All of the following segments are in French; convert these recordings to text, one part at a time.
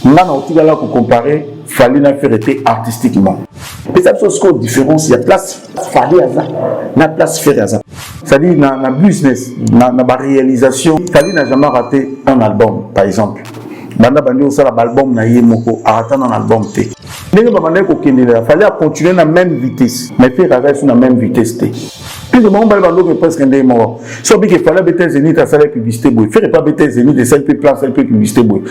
On a aussi là pour comparer Fally n'a fait été artistiquement. Mais ça pose quoi différence? Il y a place Fally à ça, la place Ferré à ça. C'est-à-dire dans la business, dans la réalisation, Fally n'a jamais raté un album, par exemple. Banda bandi au sala album na yemoko arrêtant un album té. Ndenge ba banda ko kendela, Fally a continuer na même vitesse, mais fait rester sur la même vitesse té. Puis le moment ba bando que presque ndé mort. So bi que Fally bete Zénith à la publicité boy. Fait pas bete Zénith de celle plan celle publicité boy.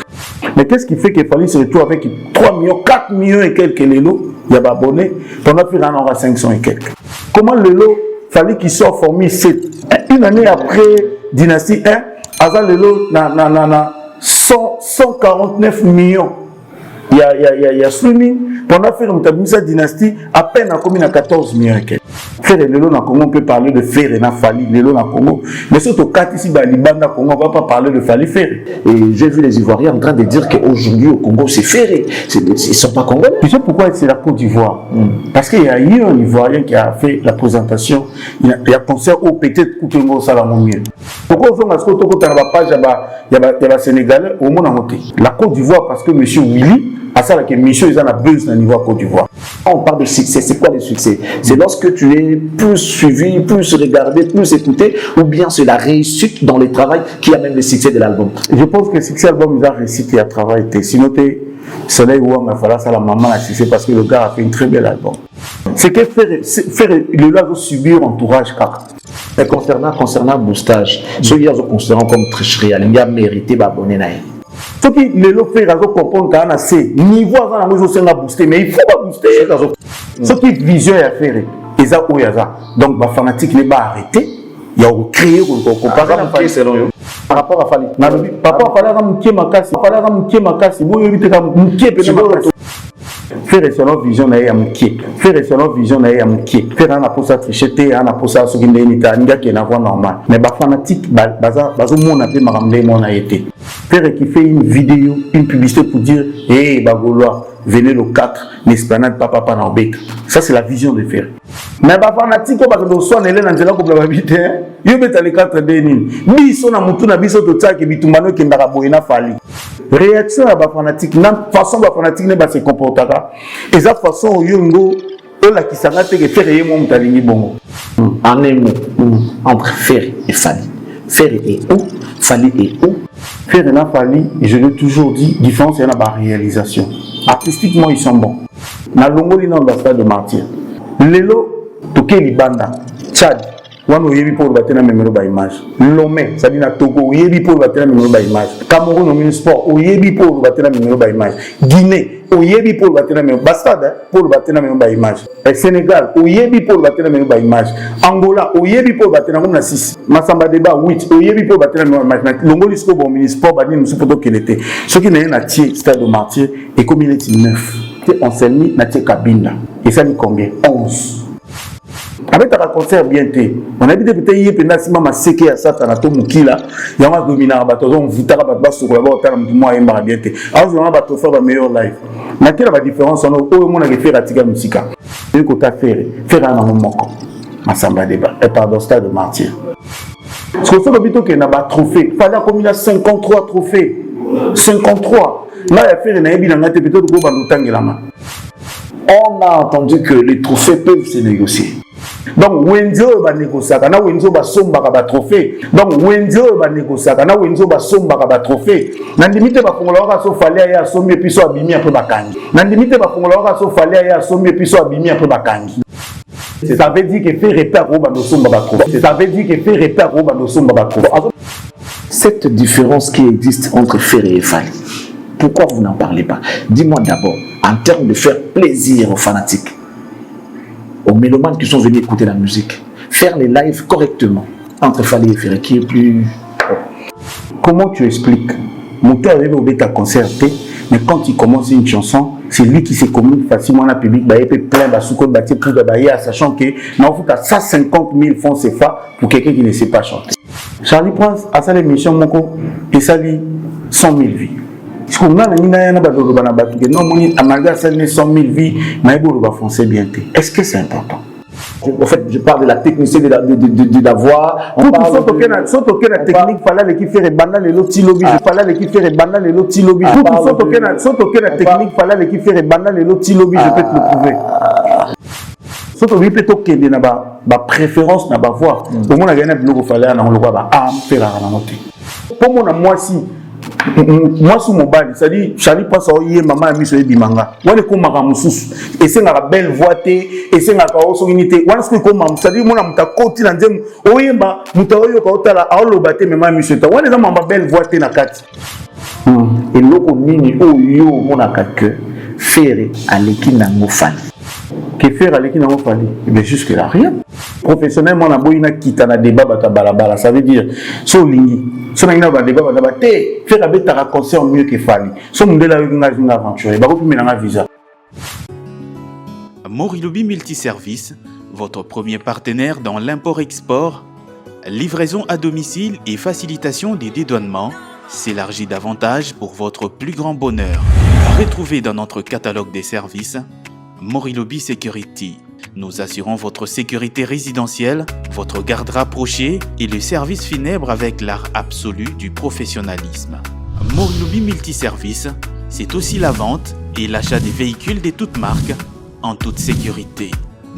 Mais qu'est-ce qui fait que Fally se retrouve avec 3 millions, 4 millions et quelques lélo, il y a abonnés, pendant qu'il en aura 500 et quelques. Comment le lot Fally qui sort formé 7 une année après Dynastie 1, Azal le lot na 149 millions. Il y a streaming. Pendant faire une dynastie, à peine à combien à 14 millions. Faire le lot dans Congo, on peut parler de faire et Fally, le lot dans Congo. Mais surtout, quand ici, dans Libanda, Congo, on ne va pas parler de Fally faire. Et j'ai vu les Ivoiriens en train de dire qu'aujourd'hui au Congo, c'est ferré. Ils ne sont pas congolais. Tu sais pourquoi c'est la Côte d'Ivoire? Parce qu'il y a eu un Ivoirien qui a fait la présentation. Il y a concert où peut-être Koutengo Salamon mieux. Pourquoi on fait la page, il y a Sénégalais au monde en côté. La Côte d'Ivoire, parce que M. Willy, à ça, que monsieur, ils ont la buzz au niveau Côte d'Ivoire. On parle de succès, c'est quoi le succès? C'est lorsque tu es plus suivi, plus regardé, plus écouté, ou bien c'est la réussite dans le travail qui amène le succès de l'album? Je pense que le succès de l'album, il a réussi à travailler. Sinon, Soleil Ouang a fallu ça la maman a succès parce que le gars a fait un très bel album. C'est que faire le là subir entourage car. Mais concernant boostage, ceux qui ont considéré comme tricherie, il a mérité d'abonner. Ce qui les lots fait comprendre qu'on a assez niveau avant la maison à booster, mais il faut pas booster. Ce qui vision à faire, et ça ou ça. Donc, ma fanatique n'est pas arrêté. Il y a créé par rapport à Fally. Par rapport à Fally, faire selon vision na ya mukie faire selon vision na ya mukie faire ana posa tricheter ana posa so kinde ni ta nga ke na voix normal mais ba fanatique bazo mona pe makambe mona été faire qui fait une vidéo une publicité pour dire hey bagolois venez le 4 l'esplanade papa panambet. Ça c'est la vision de faire. Mais ba fanatique ko ba do so na ele na nzela ko bla babité yo beta le 4 de nini biso na mutu na biso to tsake bitumbano ke ndaka boyena Fally. Réaction à la fanatique, la façon la fanatique ne va se comporter et la façon où yongo la qui s'arrête que faire et mon talingi bongo. En un mot, entre faire et Fally. Faire et où, Fally et où. Faire et Fally, et je l'ai toujours dit, différence il y a la réalisation. Artistiquement ils sont bons. Na longo li na l'ambassade de Martyr. Lelo toke libanda, Tchad. Wano yebi pour battre na memelo ba image. Lomé, ça dit na Togo, yebi pour battre na memelo ba image. Cameroun au ministre sport, yebi pour battre na memelo ba image. Guinée, yebi pour battre na memelo Bastade pour battre na memelo ba image. Sénégal, yebi pour battre na memelo ba image. Angola, yebi pour battre na memelo 6. Massamba Deba 8, yebi pour battre na memelo ba image. Longo lisco bon ministre sport bani musu poto kelete. Ce qui n'est na tie stade de Martyr et comme il est 9. On s'est mis na tie Kabinda. Et ça dit combien? 11. Avec un concert bien té, on a dit peut-être hier pendant si maman sait qu'il y a ça dans ton mukila, il y a un dominant bateau, on vous t'a pas basse sur la bas au moi et ma bien té. Alors on a bateau faire la meilleure live. Mais quelle est la différence on a au monde a fait la tika musica. Le côté faire un moment ma samba débat et par le stade de Martyr. Ce qu'on fait le bito qu'il n'a pas trophée, fallait comme il a 53 trophées. 53. Là il a fait une ébi dans la tête plutôt de go bandoutangi la main. On a entendu que les trophées peuvent se négocier. Donc Wenzo va négocier, na Wenzo va somba ba trophée. Donc Wenzo va négocier, na Wenzo va somba ba trophée. Na limite ba fongola ka so fallait ya sombi puis so abimi après bakangi. Na limite ba fongola ka so fallait ya sombi puis so abimi après bakangi. Ça veut dire que faire repère au bando somba ba trophée. Ça veut dire que faire repère au bando somba ba trophée. Cette différence qui existe entre Ferré et Fally, pourquoi vous n'en parlez pas? Dis-moi d'abord, en termes de faire plaisir aux fanatiques, aux mélomanes qui sont venus écouter la musique, faire les lives correctement entre Fally et Ferré, qui est plus... Comment tu expliques? Mon père arrive au bêta concerté, mais quand il commence une chanson, c'est lui qui se communique facilement dans le public, il peut plein de sous-côte bâti pour de sachant que non, il faut 150 000 francs CFA pour quelqu'un qui ne sait pas chanter. Charlie Prince a sa émission Moko et ça dit 100 000 vies. Si on a non, malgré 100 000 vies, mais il va foncer bien. Est-ce que c'est important? En fait, je parle de la technicité de la voix. Tout la technique, fallait l'équipe faire banal et l'autre lobby. Fallait l'équipe faire banal et l'autre lobby. Tout la technique, fallait l'équipe faire banal et l'autre lobby. Je peux te le prouver. Surtout lui plutôt qu'il y a ma préférence n'a pas voir. Pour moi, il y a un bloc fallait on le voit faire la note. Pour moi moi sur mon bal, ça dit Charlie passe au yé maman a mis sur bimanga. Wane ko makamususu. Et c'est la belle voix et c'est la kaoso unité. Wane ce que comme ça dit mon amuta koti na nzem oyemba mutaoyo ka otala aolo bate maman mis sur ta. Wane za mama belle voix na kati. Et loko nini oyo mona kake faire aleki na ngofali. Que faire avec qui n'a pas fallu? Mais jusque là rien. Professionnellement, on a beau y quitter un débat balabala, ça veut dire so lingi, so na ina ba débat balabala, faire avec ta concert mieux que fallu. So modèle avec une aventure, ba ko na visa. Morilobi Multiservice, votre premier partenaire dans l'import-export, livraison à domicile et facilitation des dédouanements, s'élargit davantage pour votre plus grand bonheur. Retrouvez dans notre catalogue des services Morilobi Security. Nous assurons votre sécurité résidentielle, votre garde rapprochée et le service funèbre avec l'art absolu du professionnalisme. Morilobi Multiservice, c'est aussi la vente et l'achat des véhicules de toutes marques en toute sécurité.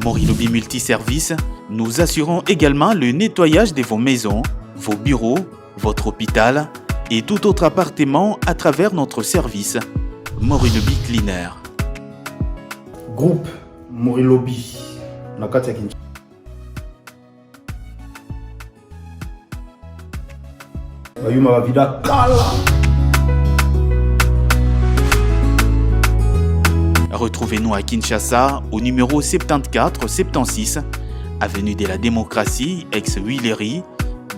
Morilobi Multiservice, nous assurons également le nettoyage de vos maisons, vos bureaux, votre hôpital et tout autre appartement à travers notre service Morilobi Cleaner. Groupe Morilobi Nakati Kinshasa. Bayuma vida kala. Retrouvez-nous à Kinshasa au numéro 74-76, avenue de la Démocratie, ex-Huilerie,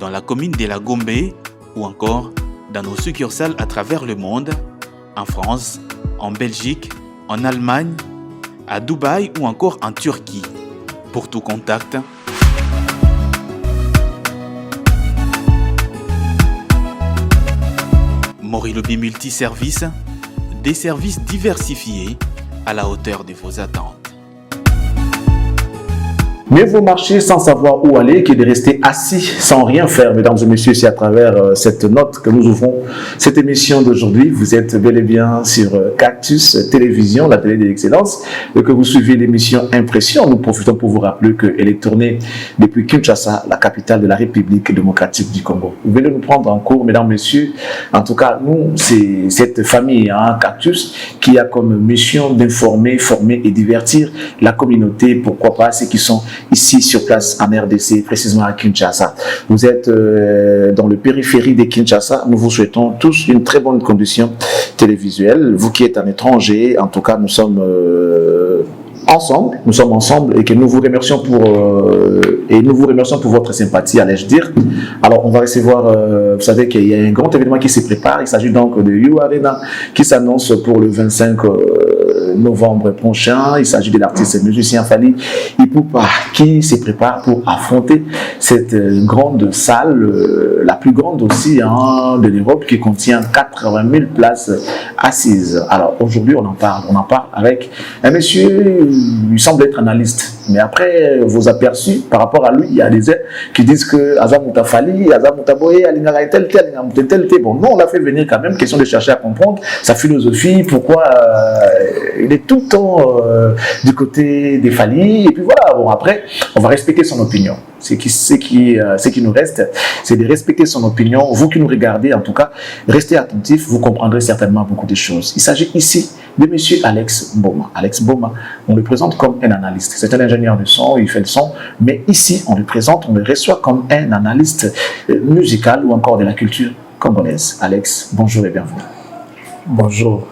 dans la commune de la Gombe ou encore dans nos succursales à travers le monde, en France, en Belgique, en Allemagne, à Dubaï ou encore en Turquie. Pour tout contact, Morilobi Multiservice, des services diversifiés à la hauteur de vos attentes. Mieux vaut marcher sans savoir où aller que de rester assis sans rien faire, mesdames et messieurs. C'est à travers cette note que nous ouvrons cette émission d'aujourd'hui. Vous êtes bel et bien sur Cactus Télévision, la télé de l'excellence, et que vous suivez l'émission Impression. Nous profitons pour vous rappeler qu'elle est tournée depuis Kinshasa, la capitale de la République démocratique du Congo. Vous venez nous prendre en cours, mesdames et messieurs. En tout cas, nous, c'est cette famille, Cactus, qui a comme mission d'informer, former et divertir la communauté, pourquoi pas ceux qui sont ici sur place en RDC, précisément à Kinshasa. Vous êtes dans le périphérie de Kinshasa. Nous vous souhaitons tous une très bonne condition télévisuelle. Vous qui êtes un étranger, en tout cas, nous sommes ensemble et que nous vous remercions pour votre sympathie, allais-je dire. Alors, on va recevoir, vous savez qu'il y a un grand événement qui se prépare. Il s'agit donc de You Arena qui s'annonce pour le 25 novembre prochain. Il s'agit de l'artiste musicien Fally Ipupa qui se prépare pour affronter cette grande salle, la plus grande aussi de l'Europe, qui contient 80 000 places assises. Alors aujourd'hui on en parle avec un monsieur, il semble être analyste, mais après vos aperçus par rapport à lui, il y a des gens qui disent que Azamuta Fally, Azamuta Boye, Alingara tel. Bon, nous on l'a fait venir quand même, question de chercher à comprendre sa philosophie, pourquoi il est tout le temps du côté des Fally, et puis voilà. Bon, après on va respecter son opinion. Ce qui nous reste, c'est de respecter son opinion. Vous qui nous regardez, en tout cas, restez attentifs, vous comprendrez certainement beaucoup de choses. Il s'agit ici de monsieur Alex Boma. Alex Boma, on le présente comme un analyste. C'est un ingénieur de son, il fait le son, mais ici, on le reçoit comme un analyste musical ou encore de la culture congolaise. Alex, bonjour et bienvenue. Bonjour.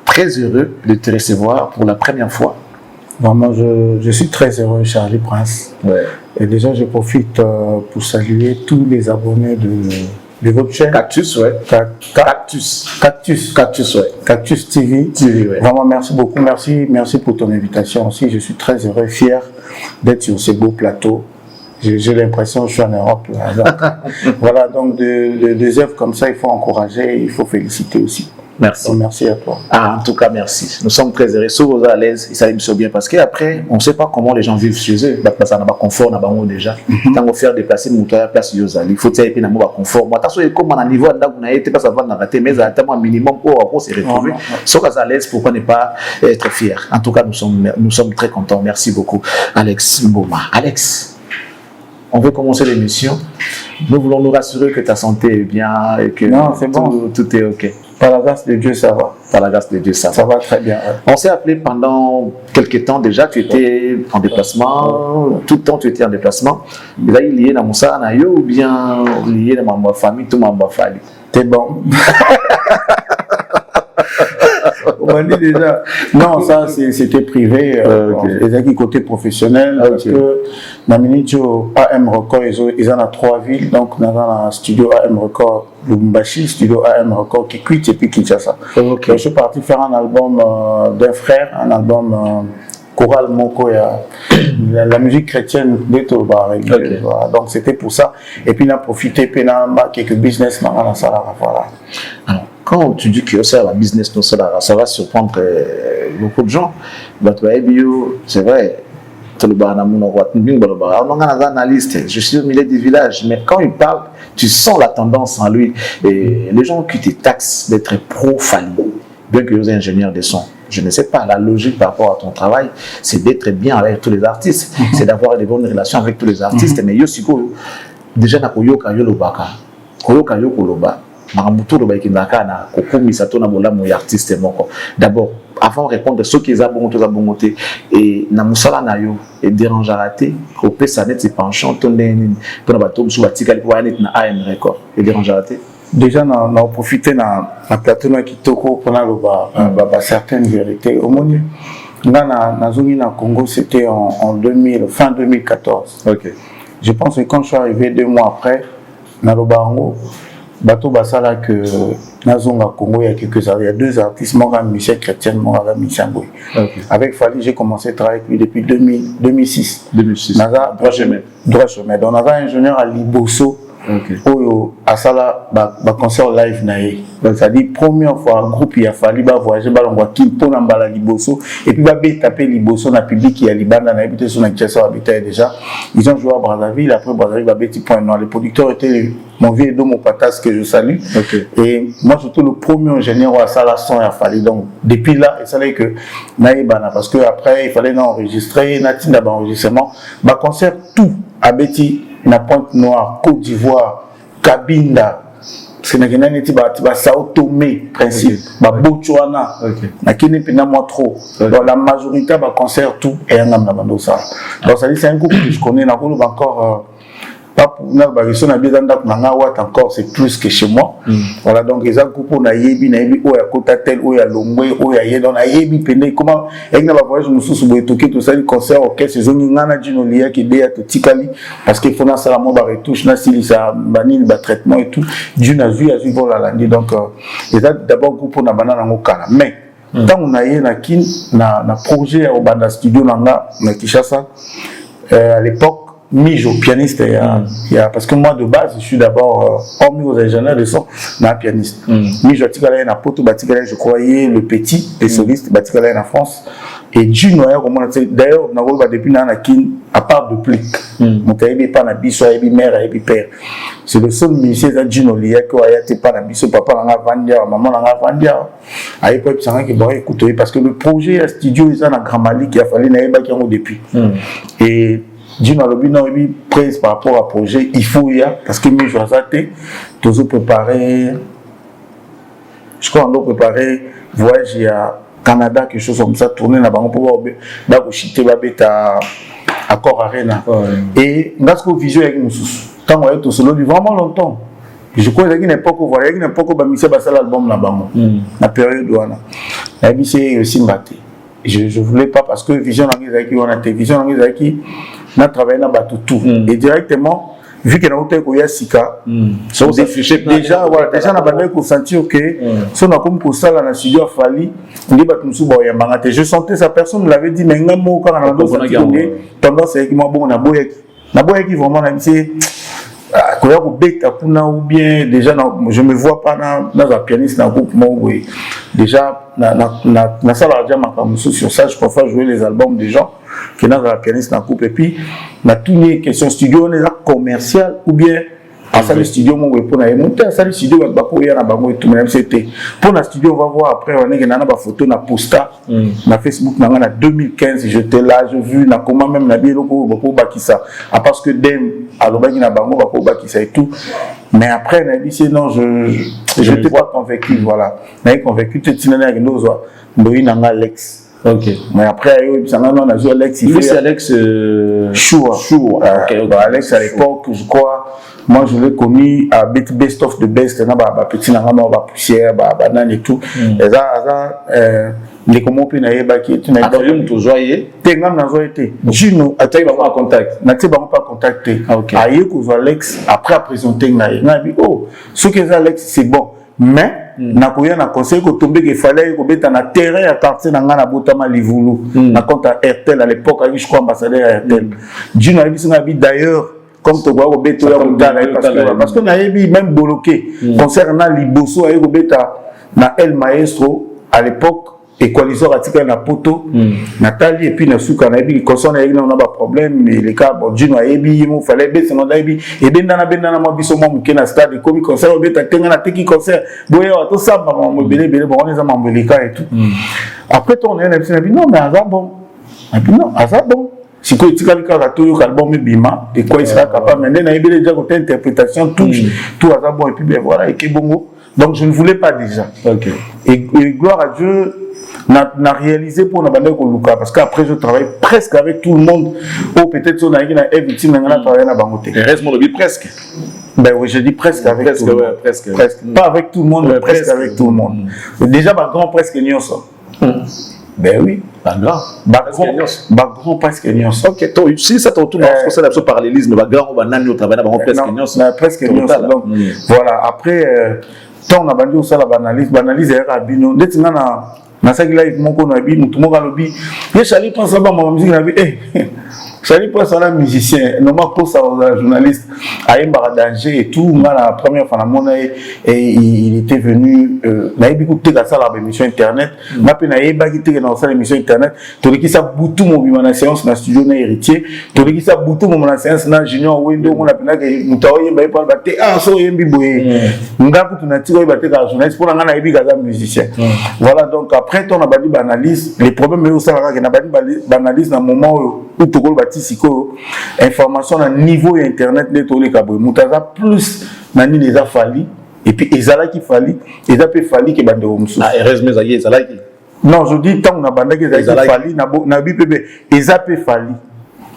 Très heureux de te recevoir pour la première fois. Vraiment, je suis très heureux, Charlie Prince. Ouais. Et déjà, je profite pour saluer tous les abonnés de votre chaîne. Cactus, ouais. Cactus, ouais. Cactus TV. Ouais. Vraiment, merci beaucoup. Merci pour ton invitation aussi. Je suis très heureux, fier d'être sur ce beau plateau. J'ai l'impression que je suis en Europe. Là. Donc, voilà, donc des œuvres comme ça, il faut encourager, il faut féliciter aussi. Merci. Donc, merci à toi. Ah, en tout cas, merci. Nous sommes très heureux. Si vous êtes à l'aise, ça me bien parce qu'après, on ne sait pas comment les gens vivent chez eux. Parce qu'on a pas confort, on a pas déjà. Tant qu'on fait déplacer mon toit à la place, il faut que tu aies un confort. Moi, attention, comme on a un niveau, on a été pas avant d'arrêter, mais à un minimum pour se retrouver. Si on est à l'aise, pourquoi ne pas être fier? En tout cas, nous sommes très contents. Merci beaucoup, Alex Mboma. Alex, on veut commencer l'émission. Nous voulons nous rassurer que ta santé est bien et que tout est OK. Par la grâce de Dieu, ça va. Par la grâce de Dieu, ça va. Ça va très bien. Ouais. On s'est appelé pendant quelques temps déjà. Tu étais en déplacement. Tout le temps, tu étais en déplacement. Et là, il y a dans Moussa Nayo ou bien il y a dans ma famille, tout ma famille. T'es bon. On m'a dit déjà. Non, ça, c'était privé. Les acquis côté professionnel. Parce que dans AM Record, ils en ont 3 villes. Donc, on a un studio AM Record Lubumbashi, studio AM Record qui quitte et puis Kinshasa. Donc, je suis parti faire un album d'un frère, un album choral Moko, la musique chrétienne de Toba. Voilà. Donc, c'était pour ça. Et puis, on a profité, puis on a quelques business dans la salle. Voilà. Alors, quand tu dis que ça va business, ça va surprendre beaucoup de gens. C'est vrai. Je suis au milieu du village, mais quand il parle, tu sens la tendance en lui. Et les gens qui te taxent d'être pro-Fally, bien que vous êtes ingénieur de son, je ne sais pas, la logique par rapport à ton travail, c'est d'être bien avec tous les artistes, c'est d'avoir des bonnes relations avec tous les artistes. Mais Yosiko, déjà, na koyoka yolobaka, koyoka yokoloba. D'abord, avant de répondre à ceux qui ont bon et na musala na yo et déranger raté au pesa net c'est penchant ton pour na bato sur batika pour aller na AM record et déranger raté. Déjà on a profité na plateau qui toko pour na certaines vérités au monde na zone na Congo c'était en 2000 fin 2014. OK. Je pense que quand je suis arrivé 2 mois après na Lobango bateau basala que Nazonga Congo il y a quelques années, il y a 2 artistes, moi Michel Chrétien, moi Michel Boy. Avec Fally, j'ai commencé à travailler avec lui depuis 2006. 2006. Droit chemin. Donc on avait un ingénieur à Liboso. À ça concert live naé. C'est-à-dire première fois un groupe il a fallu voyager balongwa qui pour n'embala Liboso et puis va taper Liboso na public qui a Libanda na habité sur Kinshasa habitait déjà. Ils ont joué à Brazzaville, après Brazzaville va petit point non, les producteurs étaient mon vieux Edo Mopatas que je salue. Et moi surtout le premier ingénieur à ça la son il a fallu donc depuis là il fallait que naïbana parce que après il fallait enregistrer natina enregistrement ba concert tout à Betty na Pointe-Noire, Côte d'Ivoire, Cabinda, Sénégal, Sao Tomé, principe, Botswana, na Kenya pena moi trop. Donc la majorité va concert tout et un homme dans ça. Donc ça dit c'est un groupe que je connais, na encore pas pour na barisson na bien encore c'est plus que chez moi. Voilà donc les groupes on a yebi o ya Kotatel o ya Longwe o ya Yedon a yebi pende comment avec na voyage nous sous boitoké tout ça le concert orchestre ils ont ngana djinolia qui déa to tikali parce qu'il faut na sala mo ba retouche na sili ça banil ba traitement et tout Dieu n'a vu voilà lundi donc et d'abord groupe on a banana ngokala mais tant on a yé na kin na projet au banda studio na Kinshasa à l'époque Mijo, pianiste, parce que moi de base, je suis d'abord, hormis aux ingénieurs de son, un pianiste. Mijo, na Poto, je croyais le petit, les solistes, en France. Et Juno, d'ailleurs, depuis Nanakin, à part de plic. Mon taïbi pas na biso, aïbi mère, aïbi père. C'est le seul musicien de Juno, lié, que ayate pas na biso, papa n'a vendia, maman n'a vendia. Aïe, pas qui va écouter, parce que le projet à studio, ils ont un grand Mali qui a fallu naïba qui ont depuis. Et Dino Lobino est prise par rapport au projet, il faut y aller parce que nous jouons ça, tous préparé, je crois qu'on doit préparer voyage à Canada, quelque chose comme ça, tourner là-bas, on peut voir accord Arena. Et dans ce vision avec nous, quand on est tout seul, vraiment longtemps. Je crois qu'il n'y a pas qu'au voyage, il n'y a pas qu'au bamisé basé l'album là-bas, la période où on a. La BC aussi mbatté. Je voulais pas parce que vision Langizaki, on a été vision Langizaki. On a travaillé dans tout. Et directement, vu qu'il y a un peu Sika, déjà, on a senti que si on a comme pour ça, dans le studio, il fallait je sentais sa personne me l'avait dit, mais quand on a tendance à dire, on a vraiment koya ko beta kuna ou bien déjà je me vois pas dans un pianiste dans groupe moi oui déjà na sala déjà makambo sur ça je préfère jouer les albums des gens que dans un pianiste dans groupe et puis na tout les questions studio on est là commercial ou bien à ça le studio mon pour na monter à ça le studio va pour y na bango et tout même c'était pour na studio on va voir après on est que na ba photo na posta na Facebook na 2015 j'étais là j'ai vu na comment même na bien loko beaucoup bakisa à parce que dem alobaki na bango ba ko bakisa et tout mais après on a dit non je n'étais pas convaincu voilà mais convaincu tu tinana que nous ndoyi na Alex. Ok. Mais après, on a joué Alex. Lui, c'est Alex Choua. Alex, à l'époque, je crois, moi, je l'ai connu à Best of the Best. Il y a petit nangama, poussière, banane et tout. Et ça, les comment puis n'aille pas qui est une époque. Tu joyeux. T'es ngam n'a pas été. Juno, tu n'as pas contact. N'a pas contacté. Ok. Aïe, que Alex après à présenter n'aille. N'a dit oh, ce que Alex c'est bon, mais na koya na conseil ko tomber qu'il fallait ko beta na terrain à quartier na ngana botama livulu na compte à RTL à l'époque je crois ambassadeur à RTL Juno a dit ça d'ailleurs comme to go beto ya mutala parce que na yebi même bloqué concernant liboso ay ko beta na El Maestro à l'époque équaliseur atika na poto Nathalie et puis na suka na yebi concernant yebi na ba problème mais les cas bon Juno a yebi il fallait baisser na yebi et benda na mo biso mo mukena stade comme concert beta tenga na teki concert boya to samba mo belé bon on les a mambolika et tout après on est dit non mais ça bon et puis non ça bon si quoi tu as tout album bima de quoi il sera capable mais na yebi déjà côté interprétation tout ça bon et puis ben voilà et que bongo donc je ne voulais pas déjà OK et gloire à Dieu n'a réalisé pour n'abandonner Luka parce qu'après je travaille presque avec tout le monde ou peut-être on a une victime n'a travaillé à Bangote. Reste mon lobby presque. Ben oui, je dis presque avec tout le monde. Presque. Pas avec tout le monde, mais presque avec tout le monde. Déjà ma grand presque nyonso. Ben oui. Pas grand. Ba grand presque nyonso. OK, si ça tourne dans ce parallélisme, ba grand ba nani au travail ba presque nyonso. Presque nyonso. Donc voilà, après tant on a bandu ça la banalise est rabino. Dès na ça qui live mon kono abi mutumo galobi ye chali pense ba ma musique na bi chali pense à la musicien non pas pour ça journaliste a un danger et tout moi la première fois na mona et il était venu na yebi ko teka ça la émission internet ma pe na yeba ki teka na ça l'émission internet to ki ça butu mo bima na séance na studio na héritier to ki ça butu mo na séance na junior window mo na pena ke mutawo yeba pa ba te so yembi boye ngaku tunati ko yeba te ka journaliste pour na yebi ka musicien voilà donc après on a bâti analyse les problèmes mais aussi on a bâti analyse dans le moment où tout le bâti siko information à niveau internet les tolé kabou mutaza plus nani les a fallu et puis ezala qui fallu et ça peut fallu que bande omso ah heureusement ça y est ezala qui non je dis tant on a bande que ezala fallu na bipb eza peut fallu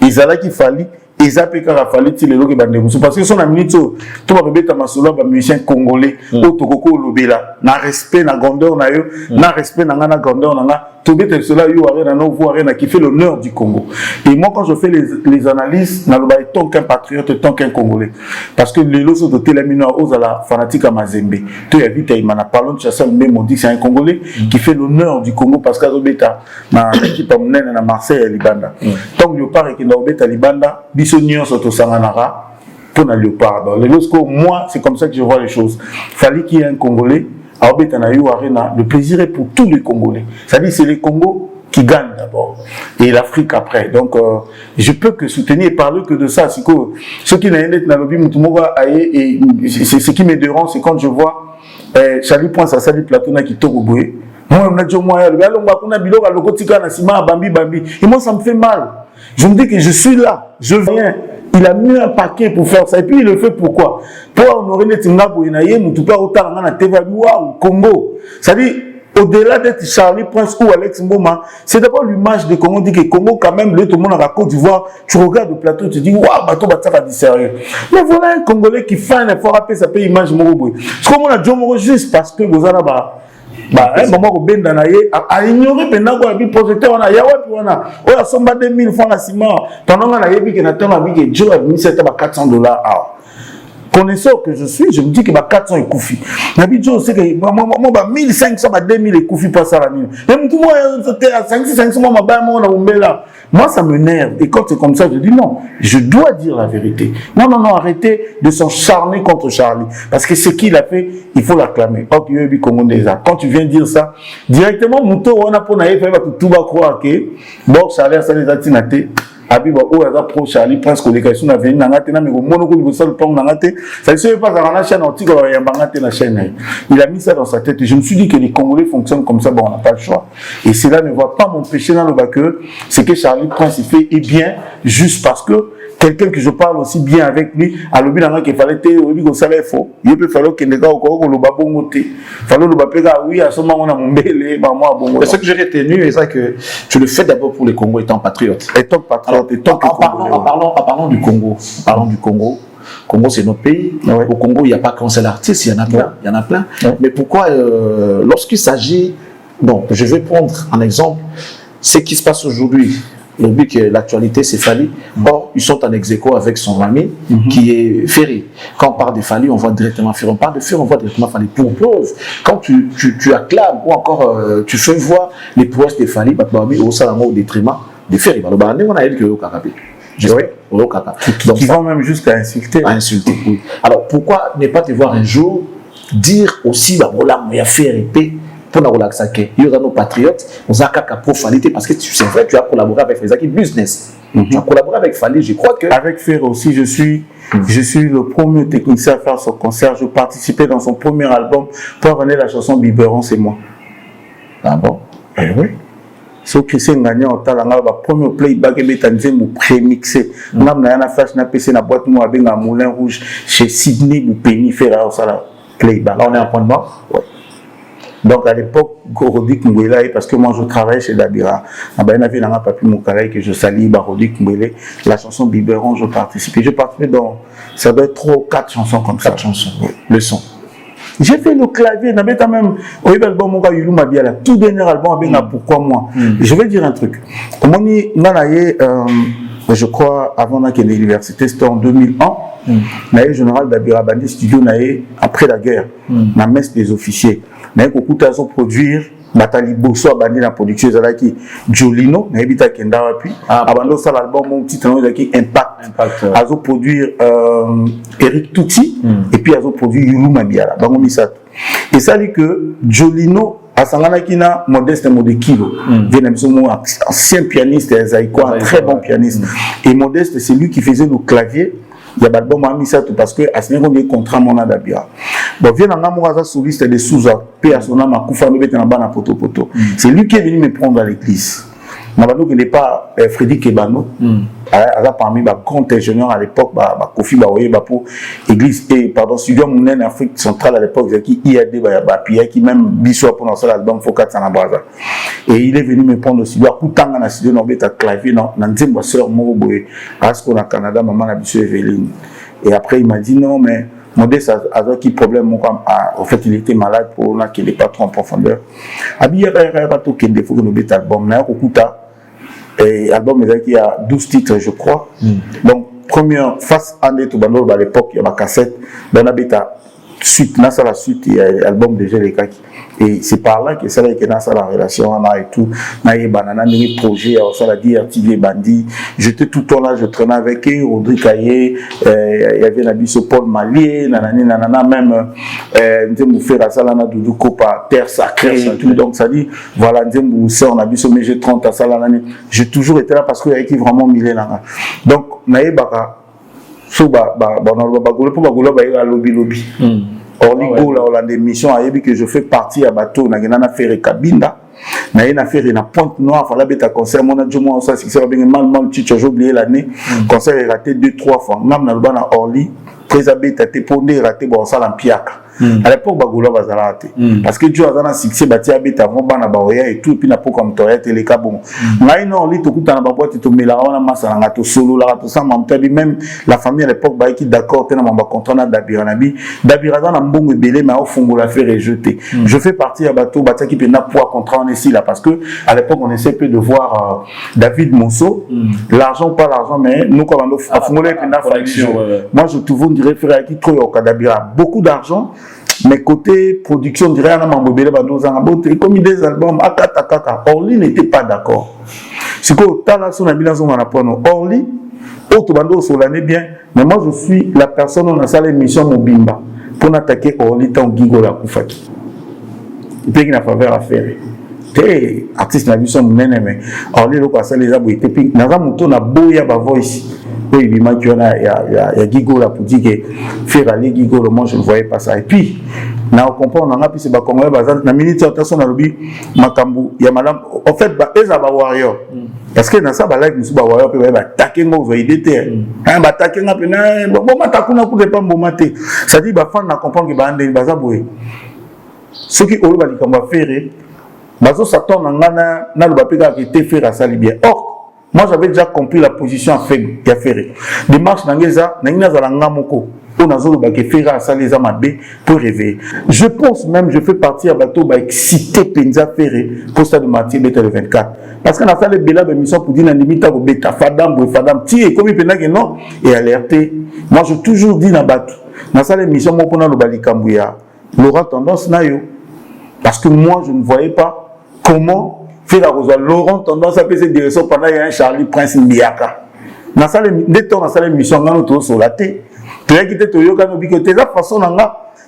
ezala qui fallu eza peut car fallu ti les loke bande omso parce que son minute to ba beta masolo ba musicien congolais o tokoko lobela na respect na grandeur na yo na respect na ngana grandeur na nga to beta cela yo arena no voir arena qui fait l'honneur du Congo et moi quand je fais les analyses na loba tant qu'un patriote tant qu'un congolais parce que les loso de telamino aux à la fanatique à Mazembe to ya vite imana parlons de chasseur même on dit c'est un congolais qui fait l'honneur du Congo parce que beta na équipe amnene na Marseille et Libanda tant que part et que na beta Libanda biso nyonso to sanganara pour na Léopard moi c'est comme ça que je vois les choses fallait qu'il y ait un congolais le plaisir est pour tous les Congolais. C'est-à-dire c'est les Congos qui gagnent d'abord et l'Afrique après. Donc je peux que soutenir et parler que de ça. C'est que ce qui n'a rien dans le et c'est ce qui me dérange, c'est quand je vois Charlie Point ça salut plateau qui tourne moi on a dit moi et moi ça me fait mal. Je me dis que je suis là, je viens. Il a mis un paquet pour faire ça. Et puis il le fait pourquoi? Pour honorer les Tingabo Inaye, Moutupa Otara, na TV au Congo. C'est-à-dire, au-delà d'être Charlie Prince ou Alex Mboma, c'est d'abord l'image de Congo. On dit que Congo, quand même, tout le monde à la Côte d'Ivoire, tu regardes le plateau, tu te dis, waouh, bateau, ça va dire sérieux. Mais voilà un Congolais qui fait un effort à payer sa paye image Moroboy. C'est comme on a dit juste parce que vous avez maman ko benda na ye a ignorer pendant ko abi projecteur on a ya wapi wana o ya somba 2000 francs à ciment pendant na yebi que na temps abi que Joe a mis $400 ah connaisseur que je suis, je me dis que 400 est Koufi. N'habitude, c'est que 1500, 2000 est Koufi pas ça la nuit. Et moi, c'était à 500, moi, ça me nerve. Et quand c'est comme ça, je dis non, je dois dire la vérité. Non, arrêtez de s'encharner contre Charlie. Parce que ce qu'il a fait, il faut l'acclamer. Quand tu viens dire ça, directement, Mouto, on a pour naïf, tout va croire que, bon, Charlie a ça les attinatés. Abiba o aza pro Charlie presque l'éducation na venu na ngate na me mono ko ni so le pont na ngate ça ne se pas dans la chaîne antique ya ngate na chaîne. Il a mis ça dans sa tête et je me suis dit que les Congolais fonctionnent comme ça, bon on n'a pas le choix. Et cela ne va pas m'empêcher dans le bas que ce que Charlie Prince fait est bien juste parce que quelqu'un que je parle aussi bien avec lui, à l'objet d'un qu'il fallait te, au lieu ça faux. Il peut falloir qu'il ne gagne encore le babon moté. Fallait le bapéga, oui, à ce moment on a mon bélé, maman bon. Ce que j'ai retenu, c'est ça que tu le fais d'abord pour les Congos étant patriote. Étant patriote, étant en parlant du Congo, Congo, c'est notre pays. Ouais. Au Congo, il n'y a pas qu'un seul artiste, il y en a plein. Ouais. Il y en a plein. Ouais. Mais pourquoi, lorsqu'il s'agit, bon, je vais prendre un exemple, ce qui se passe aujourd'hui. Le but que l'actualité c'est Fally. Or, ils sont en ex-aequo avec son ami qui est Ferry. Quand on parle de Fally, on voit directement Ferry. On parle de Ferry, on voit directement Fally. Pour preuve, quand tu acclames ou encore tu fais voir les prouesses de Fally, au salon au détriment de Ferry. On a eu que qui vont même jusqu'à insulter. À insulter, oui. Alors, pourquoi ne pas te voir un jour dire aussi, il y a Ferry pour nous relaxer, il y a nos patriotes, nous avons profalité parce que c'est vrai, tu as collaboré avec les équipes business. Tu as collaboré avec Fally, je crois que. Avec Ferry aussi, je suis le premier technicien à faire son concert. Je participais dans son premier album pour amener la chanson Biberon, c'est moi. Ah bon? Eh oui. So Christian Gagnon au talent le premier playback et bétanisé mon prémixé. N'a na flash na PC na boîte moi avec un Moulin Rouge chez Sydney ou Penny Ferra ça la playback. Là on est en point de mort. Ouais. Donc à l'époque, Rodi Kumbwele, parce que moi je travaillais chez Dabira, il y avait un papier Moukalaï que je salis, Rodi Kumbwele, la chanson Biberon, je participais. Je participais dans, ça doit être 3 ou 4 chansons comme ça. 4 chansons, oui. Le son. J'ai fait le clavier, quand même, au album, mon gars, Yulou Mabiala, tout dernier album, pourquoi moi? Je vais dire un truc. Je crois, avant l'université, c'était en 2001, le général Dabira Bandi Studio, après la guerre, la messe des officiers. Mais beaucoup de produire Nathalie Bosso a banni la production qui Jolino n'habita Kenda puis avant ça l'album mon titre qui Impact a produire Eric Touti et puis a produire Yulu Mabiala donc on ça et ça dit que Jolino a sangana kina Modeste Modekilo ancien pianiste Zaïko un très bon pianiste et Modeste c'est lui qui faisait le clavier. Il y a l'album à mis ça tout parce que à ce niveau des contrats mon Adabia. Bon vient en amour soliste de Souza P à son âme à Koufa me na bana poto. C'est lui qui est venu me prendre à l'église. Nabano qui n'est pas Frédéric Ebano. A parmi les grands ingénieurs à l'époque Kofi Baoye pour église et pardon studio Mounen Afrique centrale à l'époque qui IAD Pierre qui même biso pour lancer l'album Fokat Sanabraza. Et il est venu me prendre au studio à Koutanga na studio n'obéta clavier dans Nzemba sœur Moroboé à ce qu'on a Canada maman la biso Evelyne. Et après il m'a dit non mais Modeste a qui problème en fait il était malade pour là qu'il n'est pas trop en profondeur. Abiyé pas tout qu'il faut que nous bête album na Okuta. Et l'album il y a 12 titres je crois. Donc première face à l'époque il y a ma cassette dans la bêta suite là ça la suite il y a l'album déjà les kaki et c'est par là que ça là que dans ça la relation et tout na banana des projets ça la dire TV Bandi j'étais tout le temps là je traînais avec eux Audrey Kaye il y avait Nabiso Paul Malier nanana même Nzembo faire ça là na Doudou Kopa terre sacrée et tout donc ça dit voilà Nzembo sort Nabiso mais j'ai 30 à ça là j'ai toujours été là parce qu'il y a qui vraiment millé là donc naïe baka so lobby Orligo là on a des missions à que je fais partie à bateau na faire Kabinda na faire na Pointe Noire fallait bêta concert mon adjoint ça c'est bien mal j'ai oublié l'année concert est raté 2-3 fois même na Orly très abéta te pondé raté bon ça l'empiac À l'époque Bagoula bazala te parce que tu as un succès bâti habite avant bana baoya et tout puis na poko mtoya te les kabon ngai non li to kutana ba boîte to mela wana masala to solo la to sama mtabi même la famille à l'époque ba qui d'accord tena mamba contrat na dabiranabi dabiraza na mbongo belé mais au fongo la fait rejeter je fais partie à bateau bâti qui peut na poids contrat on ici là parce que à l'époque on essaie peu de voir David Mosso l'argent pas l'argent mais nous comme on a fongo moi je toujours dirais faire qui trop au Kadabira beaucoup d'argent mais côté production dirais à Mambobele Bando Zangabote comme des albums Akata Orly n'était pas d'accord c'est que Tala son habilant son manapono Orly autre bando sur l'année bien mais moi je suis la personne on a ça l'émission Mobimba pour attaquer Orly tant Gigo la Koufaki et puis il n'a pas faveur à faire artiste na biso munene mais Orly loko asala les abou et puis naza muto na boya ba voice oui il m'a dit il y a Gigo là pour dire que faire aller Gigo moi je ne voyais pas ça et puis na comprendre on a puis c'est ba congolais bazan na minute attention na lobi makambu ya malam en fait ba eza ba warrior parce que na ça ba like musu ba warrior pe ba taquer ngo zo idete ba taquer nga pe na bon matakuna ku de pas bomate ça dit ba fan na comprendre que ba ande ba za boye ce qui olo ba likambo faire bazo s'attend ngana na loba pe ka été faire à ça bien or moi j'avais déjà compris la position à faire qui a fait démarche nangeza nangina za ngamoko on a zolo ba ke faire à ça les amabe pour réveiller je pense même je fais partie à bateau ba excité penza faire pour ça de Mathieu beta le 24 parce qu'on a fait les bela de mission pour dire na limita ko beta fadam ti et comme il pena que non et alerter moi je toujours dit na bateau na ça les missions mo pona lo balikambu ya Laurent Tendance na yo parce que moi je ne voyais pas comment faire la Laurent Tendance à faire cette direction pendant qu'il y a un Charlie Prince Mbiaka. Dans la salle mission, on a sur la tête. Tu as quitté Toyo Kanobi, que tu es la façon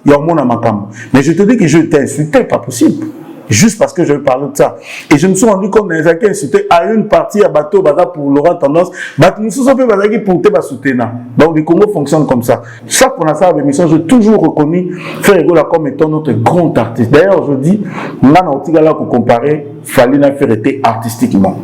il y a un monde à ma cam. Mais je te dis que je t'ai insulté, pas possible. Juste parce que je veux parler de ça. Et je me suis rendu compte que j'ai insulté à une partie à bateau pour Laurent Tendance. Nous sommes pour te soutenir. Donc le Congo fonctionne comme ça. Chaque fois qu'on a ça avec mission, j'ai toujours reconnu Frère Egola comme étant notre grand artiste. D'ailleurs, je dis, là pour comparer, Fali n'a fait été artistiquement.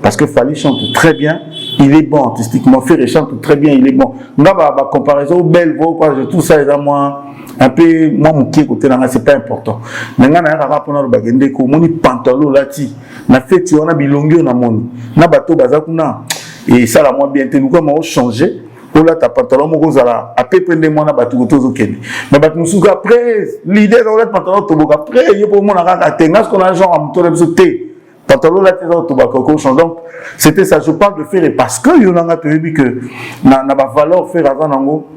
Parce que Fali chante très bien, il est bon artistiquement. Ferré chante très bien, il est bon. On a comparaison belle voix, quoi, tout ça, moi. Un peu moi mon pied côté là c'est pas important nanga na rapport na bagende ko moni pantalon lati na feti on a bilongi na moni na bato bazakuna et ça la moi bien te nous comment changer pour là ta pantalon moko zala a peu prendre moi na bato tozo kende mais bato musuka après l'idée de la pantalon to boka après il pour moi na ka tenga ce qu'on a genre am to le sauter pantalon lati to bako ko change donc c'était ça je parle de faire parce que yo nanga te bi que na ba valeur faire avant nango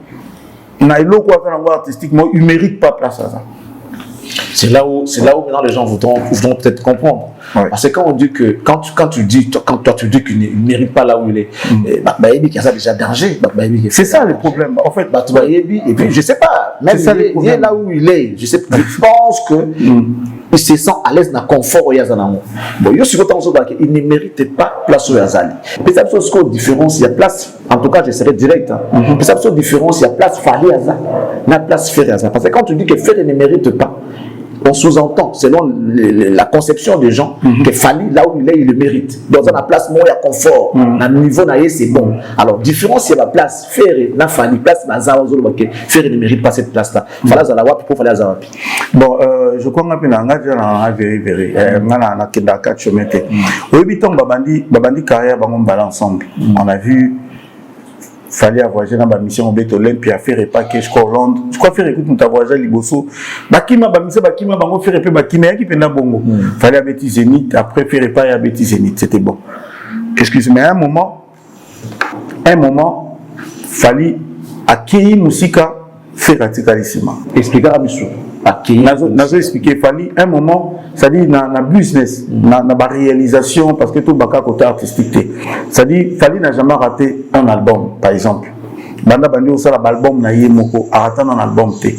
artistiquement, il ne mérite pas place à ça. C'est là où maintenant les gens voudront peut-être comprendre. Ouais. Parce que quand on dit que quand toi tu dis qu'il ne mérite pas là où il est, il y a ça déjà danger. C'est ça le problème. En fait, et puis je sais pas, même il est là où il est. Je pense que il se sent à l'aise dans le confort au Yazanamo. Bon, il ne mérite pas place au Yazali. Mais ça c'est une différence. Il y a place. En tout cas, je serai direct. Mais ça c'est une différence. Il y a place Fali Yazali, la place Ferré Yazali. Parce que quand tu dis que Ferré ne mérite pas, on sous-entend, selon la conception des gens, que Fali, là où il est, il le mérite. Dans la place, moi, il y a confort. Dans le niveau, c'est bon. Alors, différence, il y a la place, Ferré, la Fali, place, Ferré ne mérite pas cette place-là. Fala Zalawapi, pour Fala Zalawapi. Bon, je crois que je vais Babandi carrière, ensemble. On a vu. Fallait voyager dans ma mission au Bet Olympia faire pas que je Hollande je crois faire écoute nous voyager liboso bakima ba mission bakima bango faire pas bakima qui pena bongo fallait à Betty Zénith après faire pas à Betty Zénith c'était bon excuse-moi un moment fallait accueillir musika faire radicalement expliquer à monsieur nazo expliquer fallait un moment ça dit na business na réalisation parce que tout baka côté artistique ça dit fallait n'a jamais raté un album par exemple banda bandi au sala album na yemoko arrêtant un album té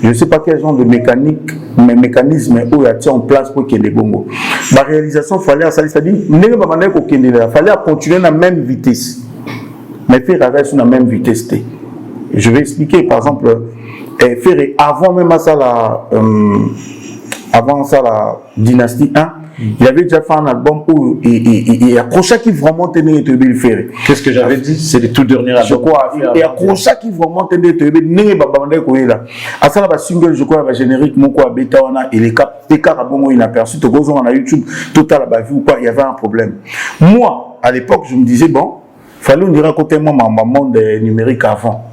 je sais pas quel genre de mécanisme où il a mis en place pour qu'il y ait des bongo la réalisation fallait ça dit n'est pas mandé ko fallait continuer la même vitesse mais faire rester sur la même vitesse té je vais expliquer par exemple faire avant même à ça avant ça, la dynastie 1, il avait déjà fait un album où il accrocha qui vraiment tenait te le faire. Qu'est-ce que j'avais dit? C'est le tout dernier album. Je crois. Il accrocha qui vraiment tenait te le faire. Babande Koela. À ça, la single, je crois, la générique, mon quoi, bêta, on a, et les cas, bon, inaperçus, tu vois, on a YouTube, total, bah, vu ou pas, il y avait un problème. Moi, à l'époque, je me disais, bon, fallait nous raconter moi ma monde numérique avant.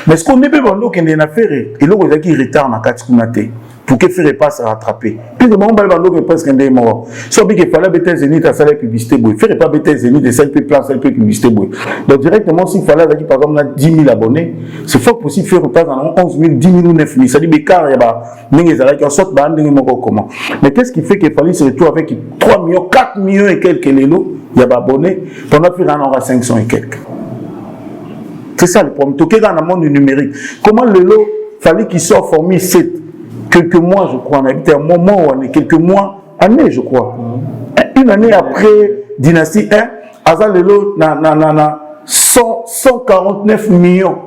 Mais ce qu'on est bien bon, qu'on est affaire et là on a qui retard na katsukunate pour que faire pas se rattraper. Puis le moment où on presque des morts. Soit bien qu'il fallait bêter zénith à salle publicité boy. Faire pas bêter zénith de celle place celle publicité boy. Donc directement s'il fallait avec par exemple 10 000 abonnés, c'est fort possible faire pas dans 11 000, 10 000 ou 9 000. Ça dit mais car il y a pas n'engagé avec en sorte bande comment. Mais qu'est-ce qui fait qu'il fallait se retrouver avec 3 millions, 4 millions et quelques lélo, il y a pas abonnés pendant faire on aura 500 et quelques. C'est ça le problème. Toqué dans le monde du numérique. Comment le lot fallait qu'il soit formé 7 quelques mois, je crois. On a habité un moment où on est quelques mois, année, je crois. Une année après Dynastie 1, Azal le lot na 149 millions.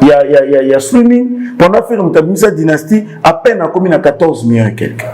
Il y a streaming. Pendant faire une dynastie, à peine à combien à 14 millions et quelques.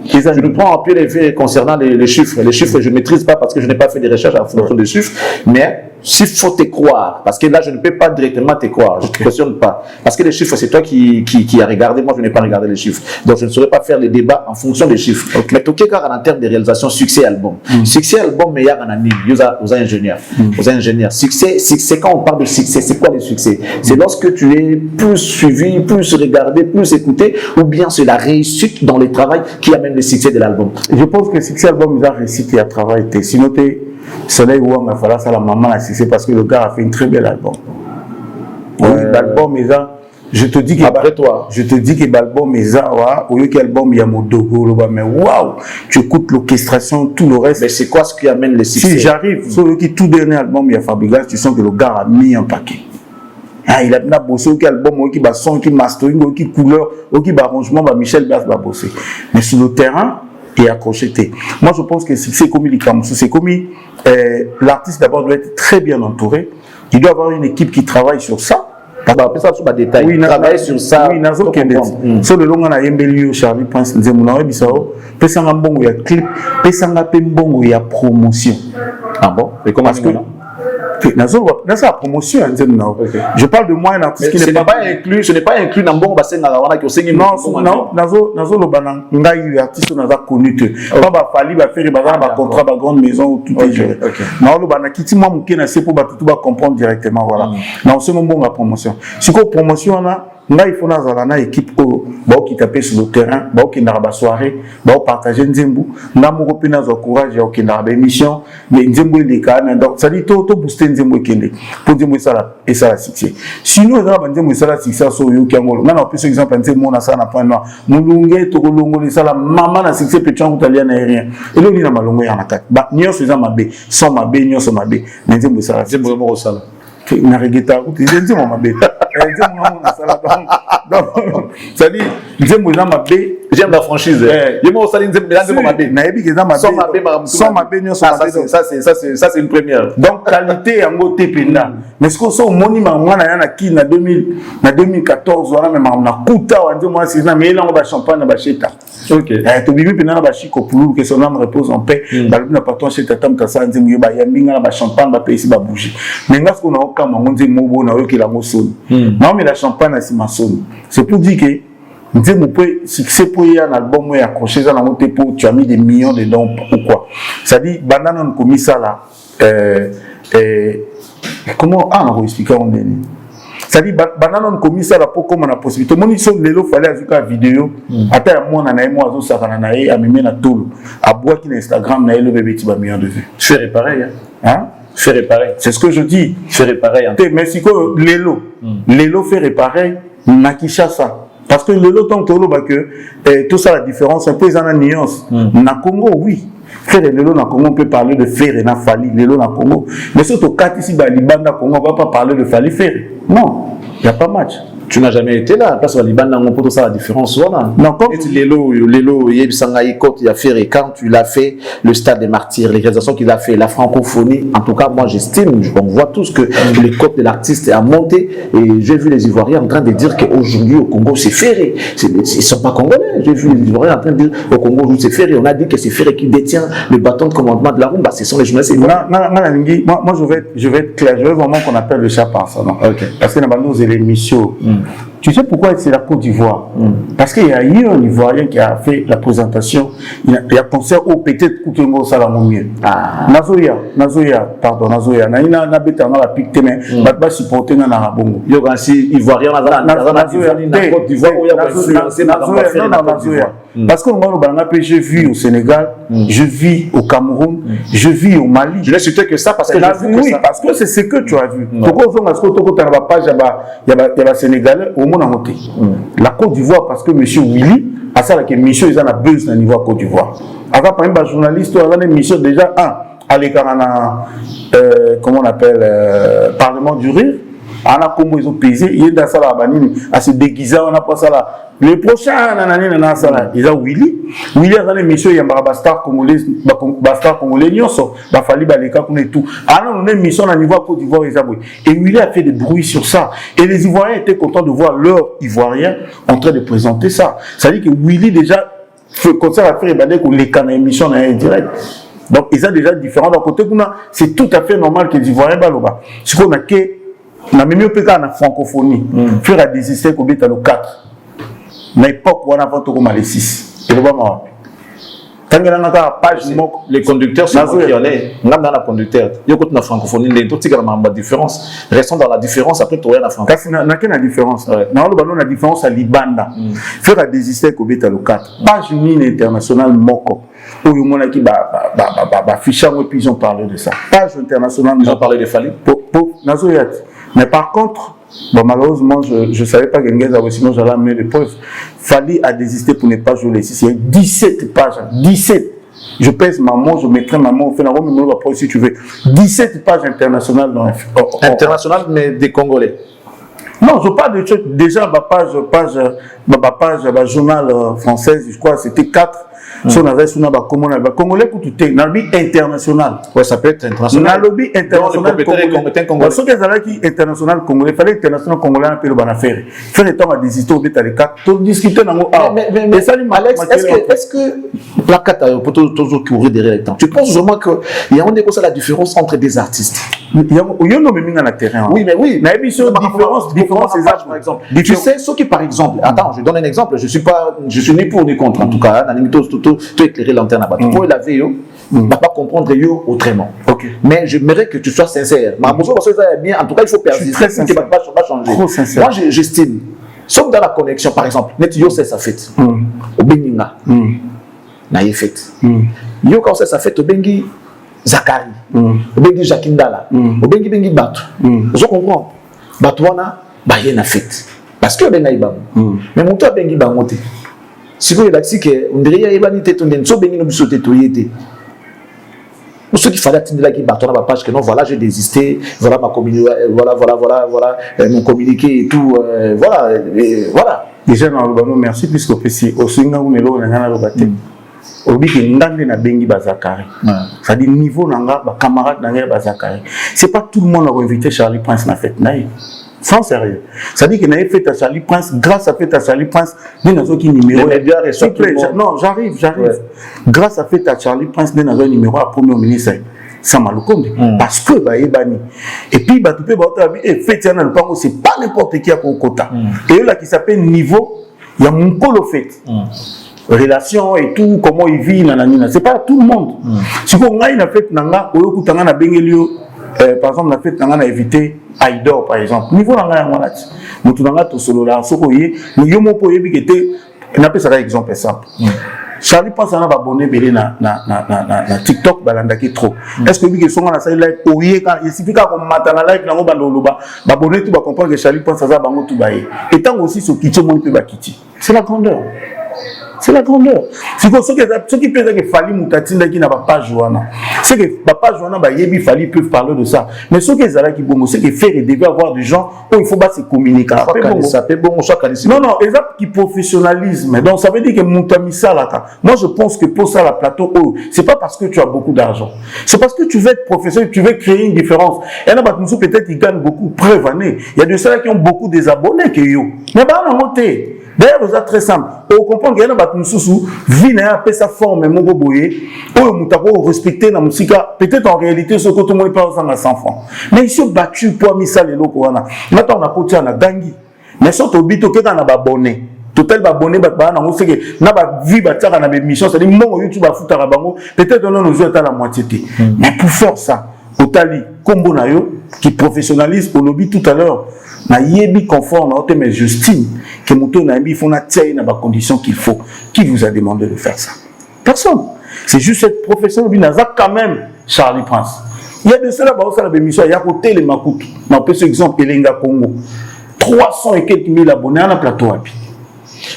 Je ne prends en pied les faits concernant les chiffres. Les chiffres, je ne maîtrise pas parce que je n'ai pas fait des recherches en fonction des chiffres. Mais s'il faut te croire, parce que là, je ne peux pas directement te croire, je ne te questionne pas. Parce que les chiffres, c'est toi qui as regardé, moi, je n'ai pas regardé les chiffres. Donc, je ne saurais pas faire les débats en fonction des chiffres. Mais tout cas, en termes de réalisation, succès album. Succès album, mais il y a un anime, aux ingénieurs. Aux ingénieurs. Succès, quand on parle de succès, c'est quoi le succès? C'est lorsque tu es plus suivi, plus regardé, plus écouté, ou bien c'est la réussite dans le travail qui amène le succès de l'album. Je pense que le succès album, il a réussi à travailler. Sinon, Soleil Ouang a fallu ça la maman a succès parce que le gars a fait une très belle album. Oui, l'album est là. Je te dis que après toi, je te dis que l'album est là. Au lieu que l'album il y a mon dogo mais waouh, tu écoutes l'orchestration, tout le reste. Mais c'est quoi ce qui amène le succès? Si j'arrive, sur le tout dernier album il y a Fabregas, tu sens que le gars a mis un paquet. Ah, il a bien bossé au album, qui son, qui mastering, qui couleur, qui arrangement, Michel Bass va bosser. Mais sur le terrain, il est accroché. Moi, je pense que c'est comme il c'est comme l'artiste d'abord doit être très bien entouré. Il doit avoir une équipe qui travaille sur ça. Après ça, sur les détails. Oui, travailler sur ça. Oui, nazo kende. Sur le long, on a Yembelio, Charlie Prince, Nzemuna, Bissao. Pesanga bongo, il y a clip. Pesanga pembongo, il y a promotion. Ah bon? Et comment est-ce que dans sa promotion, je parle de moi un artiste qui n'est pas inclus. Ce n'est pas inclus dans bon bassin dans la qui au non, nazo le banan ngai artiste on a connu pas ba fali ba faire ba contrat ba grande maison où tout est géré. Non le banan kiti moi mouké na c'est pour ba tout ba comprendre directement voilà. Non c'est mon bon la promotion. Si ko promotion là là il faut na équipe qui taper sur le terrain, qui n'a pas soirée, partager nzembu, na moko pena zo courage ya qui n'a pas émission, mais nzembu les cannes donc ça dit tout booster nzembu kende pour nzembu ça et ça la succès. Sinon on a nzembu ça la succès so yo ki ngolo. Na plus exemple nzembu na ça na point noir. Mulunge to kolongo ça la maman na succès petit en italien na rien. Et là ni na malongo ya na kat. Ba nyo faisant mabe, sans mabe nyo so mabe, nzembu ça la nzembu mo ça. Na regeta ko nzembu mabe. Donc, ça dit, j'aime la franchise. Ça c'est une première. Donc qualité en beauté penda. Mais ce qu'on sait au monument moi na qui na 2014 voilà même na kuta on dit moi c'est na mais là on va champagne na bacheta. OK. To bibi pena na bachiko pour que son âme repose en paix. Ba na patron chez tatam ka ça nzimbu ba ya minga na ba champagne ba paix ici ba bouger. Mais ngas qu'on a au kama on dit mobo na yo ki la moson. Non mais la champagne c'est pour dire que succès pour y un album où il y a accroché ça dans mon dépôt, tu as mis des millions dedans ou quoi. Ça dit, banane on commis ça là. Comment on va expliquer on est. Ça dit, banane on commis ça là pour comme on a possibilité. Mon iso lelo fallait ajouter une vidéo. Après moi on a eu moi ça quand on a eu à me mettre tout. À boire qui Instagram na le bébé tu vas millions de vues. Je fais pareil hein. Fait réparer. C'est ce que je dis. Fait réparer. Mais si que Lelo fait réparer, Nakisha ça. Parce que Lelo tant que tout ça la différence un peu dans la nuance. Na Congo oui. Frère Lelo na Congo on peut parler de Ferré na Fali Lelo na Congo. Mais surtout quand ici dans Libanda Congo on va pas parler de Fali Ferré. Non, il y a pas match. Tu n'as jamais été là, parce que les Liban n'ont pas ça la différence. Non, quand Lélo, quand tu l'as fait, le stade des martyrs, les réalisations qu'il a fait, la francophonie, en tout cas, moi j'estime, on voit tous que les cotes de l'artiste a monté, et j'ai vu les Ivoiriens en train de dire qu'aujourd'hui au Congo c'est Ferré. Ils ne sont pas congolais. J'ai vu les Ivoiriens en train de dire au Congo aujourd'hui c'est Ferré. On a dit que c'est Ferré qui détient le bâton de commandement de la rumba. Ce sont les journalistes. Moi, je vais être clair. Je veux vraiment qu'on appelle le chat par ça. Okay. Parce que nous avons l'émission. Tu sais pourquoi c'est la Côte d'Ivoire? Parce qu'il y a eu un Ivoirien qui a fait la présentation. Il y a concert où peut-être Koukengo Salamomie. Nazoya, pardon, Nazoya. Na beta na la pique mais ba supporter na Rabongo. Yo gansi Ivoirien na Côte d'Ivoire où il y a influencé na Nazoya. Parce que j'ai vu au Sénégal, je vis au Cameroun, je vis au Mali. Je n'ai cité que ça parce que oui, parce que c'est ce que tu as vu. Pourquoi on a la page il y a Sénégalais au monde en la Côte d'Ivoire parce que monsieur Willy a ça que monsieur ils ont la buzz au niveau Côte d'Ivoire. Avant par exemple journaliste on a une mission déjà à l'écart comment on appelle Parlement du rire. On a comment ils ont pesé, il est dans ça là à se déguiser, on a pas ça là. Le prochain ils ont Willy a une mission il y a Bastar congolais nyonso ba fali ba leka pour tout. Alors on a une mission à niveau Côte d'Ivoire et Willy a fait des bruits sur ça et les Ivoiriens étaient contents de voir leurs Ivoiriens en train de présenter ça. Ça veut dire que Willy déjà fait concert à faire et qu'on les canne émission en direct. Donc ils sont déjà différents d'un côté c'est tout à fait normal que les Ivoiriens baloba. Ce qu'on a que na même peu en francophonie faire à désister qu'on bête le 4. Mais l'époque où on a voté comme les 6. Et le moment. Les conducteurs sont qui en est. On a dans la conducteur. Il y a une francophonie. Les deux tigres ont une différence. Restons dans la différence. Après, tu auras la francophonie. Il y a une différence. La différence à Libanda. Faire à désister qu'on bête le 4. Page mine internationale Moko. Où il y a qui fichant et puis ils ont parlé de ça. Page internationale. Ils ont parlé de Fali. Mais par contre, bon, malheureusement, je ne savais pas que sinon j'allais amener les preuves. Fallait à désister pour ne pas jouer les 6. Il y a 17 pages. 17. Je pèse ma main, je mettrai ma main au fait si tu veux. 17 pages internationales dans internationales, mais des Congolais. Non, je parle de déjà ma page journal française, je crois, c'était 4. Si on avait sur Congolais pour tout international. Ouais, ça peut être international. Dans le lobby international congolais. Ce qui est international congolais, il fallait international congolais un peu le banafère. Faire le temps à des histoires de les 4. Tout discuter dans le mais Alex, est-ce que la 4 pour toujours courir derrière le temps? Tu penses vraiment qu'il y a la différence entre des artistes? Il y a un terrain. Oui, mais oui. Mais différence ces âges, par exemple. Tu sais, ceux qui, par exemple, attends, je donne un exemple. Je suis ni pour ni contre, en tout cas. Tout éclairer l'antenne à battre. Pour la vie, ne va pas comprendre autrement. Mais j'aimerais que tu sois sincère. Mais parce que ça est bien, en tout cas, il faut persister. Ça ne va pas changer. Moi, j'estime, sauf dans la connexion, par exemple, Netio c'est sa fête. Au Beninga, n'a fête. Yo quand c'est sa fête, au Bengi Zakari, au Bengi Jakindala, au Bengi Bengi Batu. Je comprends. Batouana, bah y a une fête. Parce que Benga Ibam. Mais mon toit Bengi Bamote. Si vous avez dit que on dirait qu'il y a une tête, on a une sauté toyété. Pour ceux qui fallait atteindre qui bâton la page que non, voilà, j'ai désisté, voilà ma communiqué, voilà mon communiqué et tout, voilà. Déjà dans le ballon, merci puisque c'est au Singa où on est dans le bâtiment. Au but que n'andé na bengi bazakari. Ça dit niveau nanga, ba camarade nanga bazakari. C'est pas tout le monde a invité Charlie Prince na fête naïe. Sans sérieux. Ça dit qu'il n'a fait à Charlie Prince, grâce à fait à Charlie Prince, nous n'avons aucun numéro. Non, j'arrive. Ouais. Grâce à fait à Charlie Prince, nous avons un numéro à Premier ministre. Ça m'a le compte. Parce que, et puis, c'est pas n'importe qui a au quota. Et là, qui s'appelle niveau, il y a mon colo fait. Relation et tout, comment il vit, nanana. C'est pas tout le monde. Si vous avez une fête, par exemple, la fête, on a évité Aïdor, par exemple. Niveau dans la malade, nous avons tout solo là, ce qu'on y est, nous avons pour y était, on appelle ça exemple simple. Charlie pense à un abonné belé na TikTok, balanda qui trop. Est-ce que vous sont dans la salle live, il suffit qu'on matin la live, n'a pas d'oloba, abonné tout va comprendre que Charlie pense à ça, bango tout bailler. Et tant aussi ce qui te montre peut bakiti. C'est la grandeur. c'est la grandeur. C'est que ceux qui pensent que Fali Moutatinda qui n'a pas Joana, c'est que papa Joana, Yebi Fali peuvent parler de ça. Mais ceux qui sont là qui bon, c'est que faire et devait avoir des gens où il faut pas se communiquer. Non, non, exemple qui professionnalisme. Donc ça veut dire que Moutamissa là, moi je pense que pour ça la plateau, c'est pas parce que tu as beaucoup d'argent, c'est parce que tu veux être professionnel, tu veux créer une différence. Et là, peut-être ils gagnent beaucoup, preuve année. Il y a de ceux qui ont beaucoup des abonnés que yo. Mais bah on a monté. D'ailleurs, c'est très simple. On comprend qu'il y a des gens qui ont sa forme, respecter la musique. Peut-être en réalité, ce que tout le monde parle à 100 francs. Mais ils sont battus pour mis ça les locaux. Maintenant, on a côté à Gangi. Mais surtout, bito que dans abonné. Total abonné, on sait que n'a pas vu bâtir dans la mission. C'est-à-dire, mon YouTube a foutu à Bango. Peut-être on nous a la moitié. Mais pour faire ça, Otali, Kombo Nayo, qui professionnalise au lobby tout à l'heure. Na yebi confort na ote mais j'estime que moto na yebi font na tiens na ba condition qu'il faut. Qui vous a demandé de faire ça? Personne. C'est juste cette profession bi naza quand même Charlie Prince. Il y a de cela ba osala bémission ya côté les makutu. Na peut ce exemple Elenga Congo. 300 et quelques mille abonnés à la plateau api.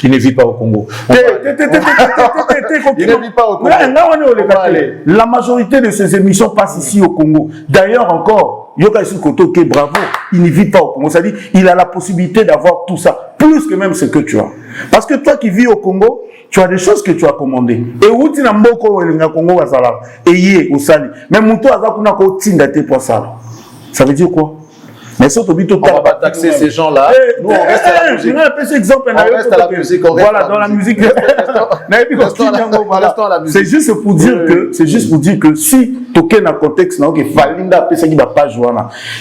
Il ne vit pas au Congo. Il ne vit pas au Congo. La majorité de ces émissions passent ici au Congo. D'ailleurs encore, Yoka Koto, bravo, il ne vit pas au Congo. C'est-à-dire il a la possibilité d'avoir tout ça, plus que même ce que tu as. Parce que toi qui vis au Congo, tu as des choses que tu as commandées. Et où tu n'as pas au Congo, et y au Sali. Même mon toit, ça veut dire quoi? Mais surtout, on va pas taxer ces gens-là. Nous, on reste à la musique. On reste à la musique. Voilà, dans la musique. C'est juste pour dire que si tu as un contexte,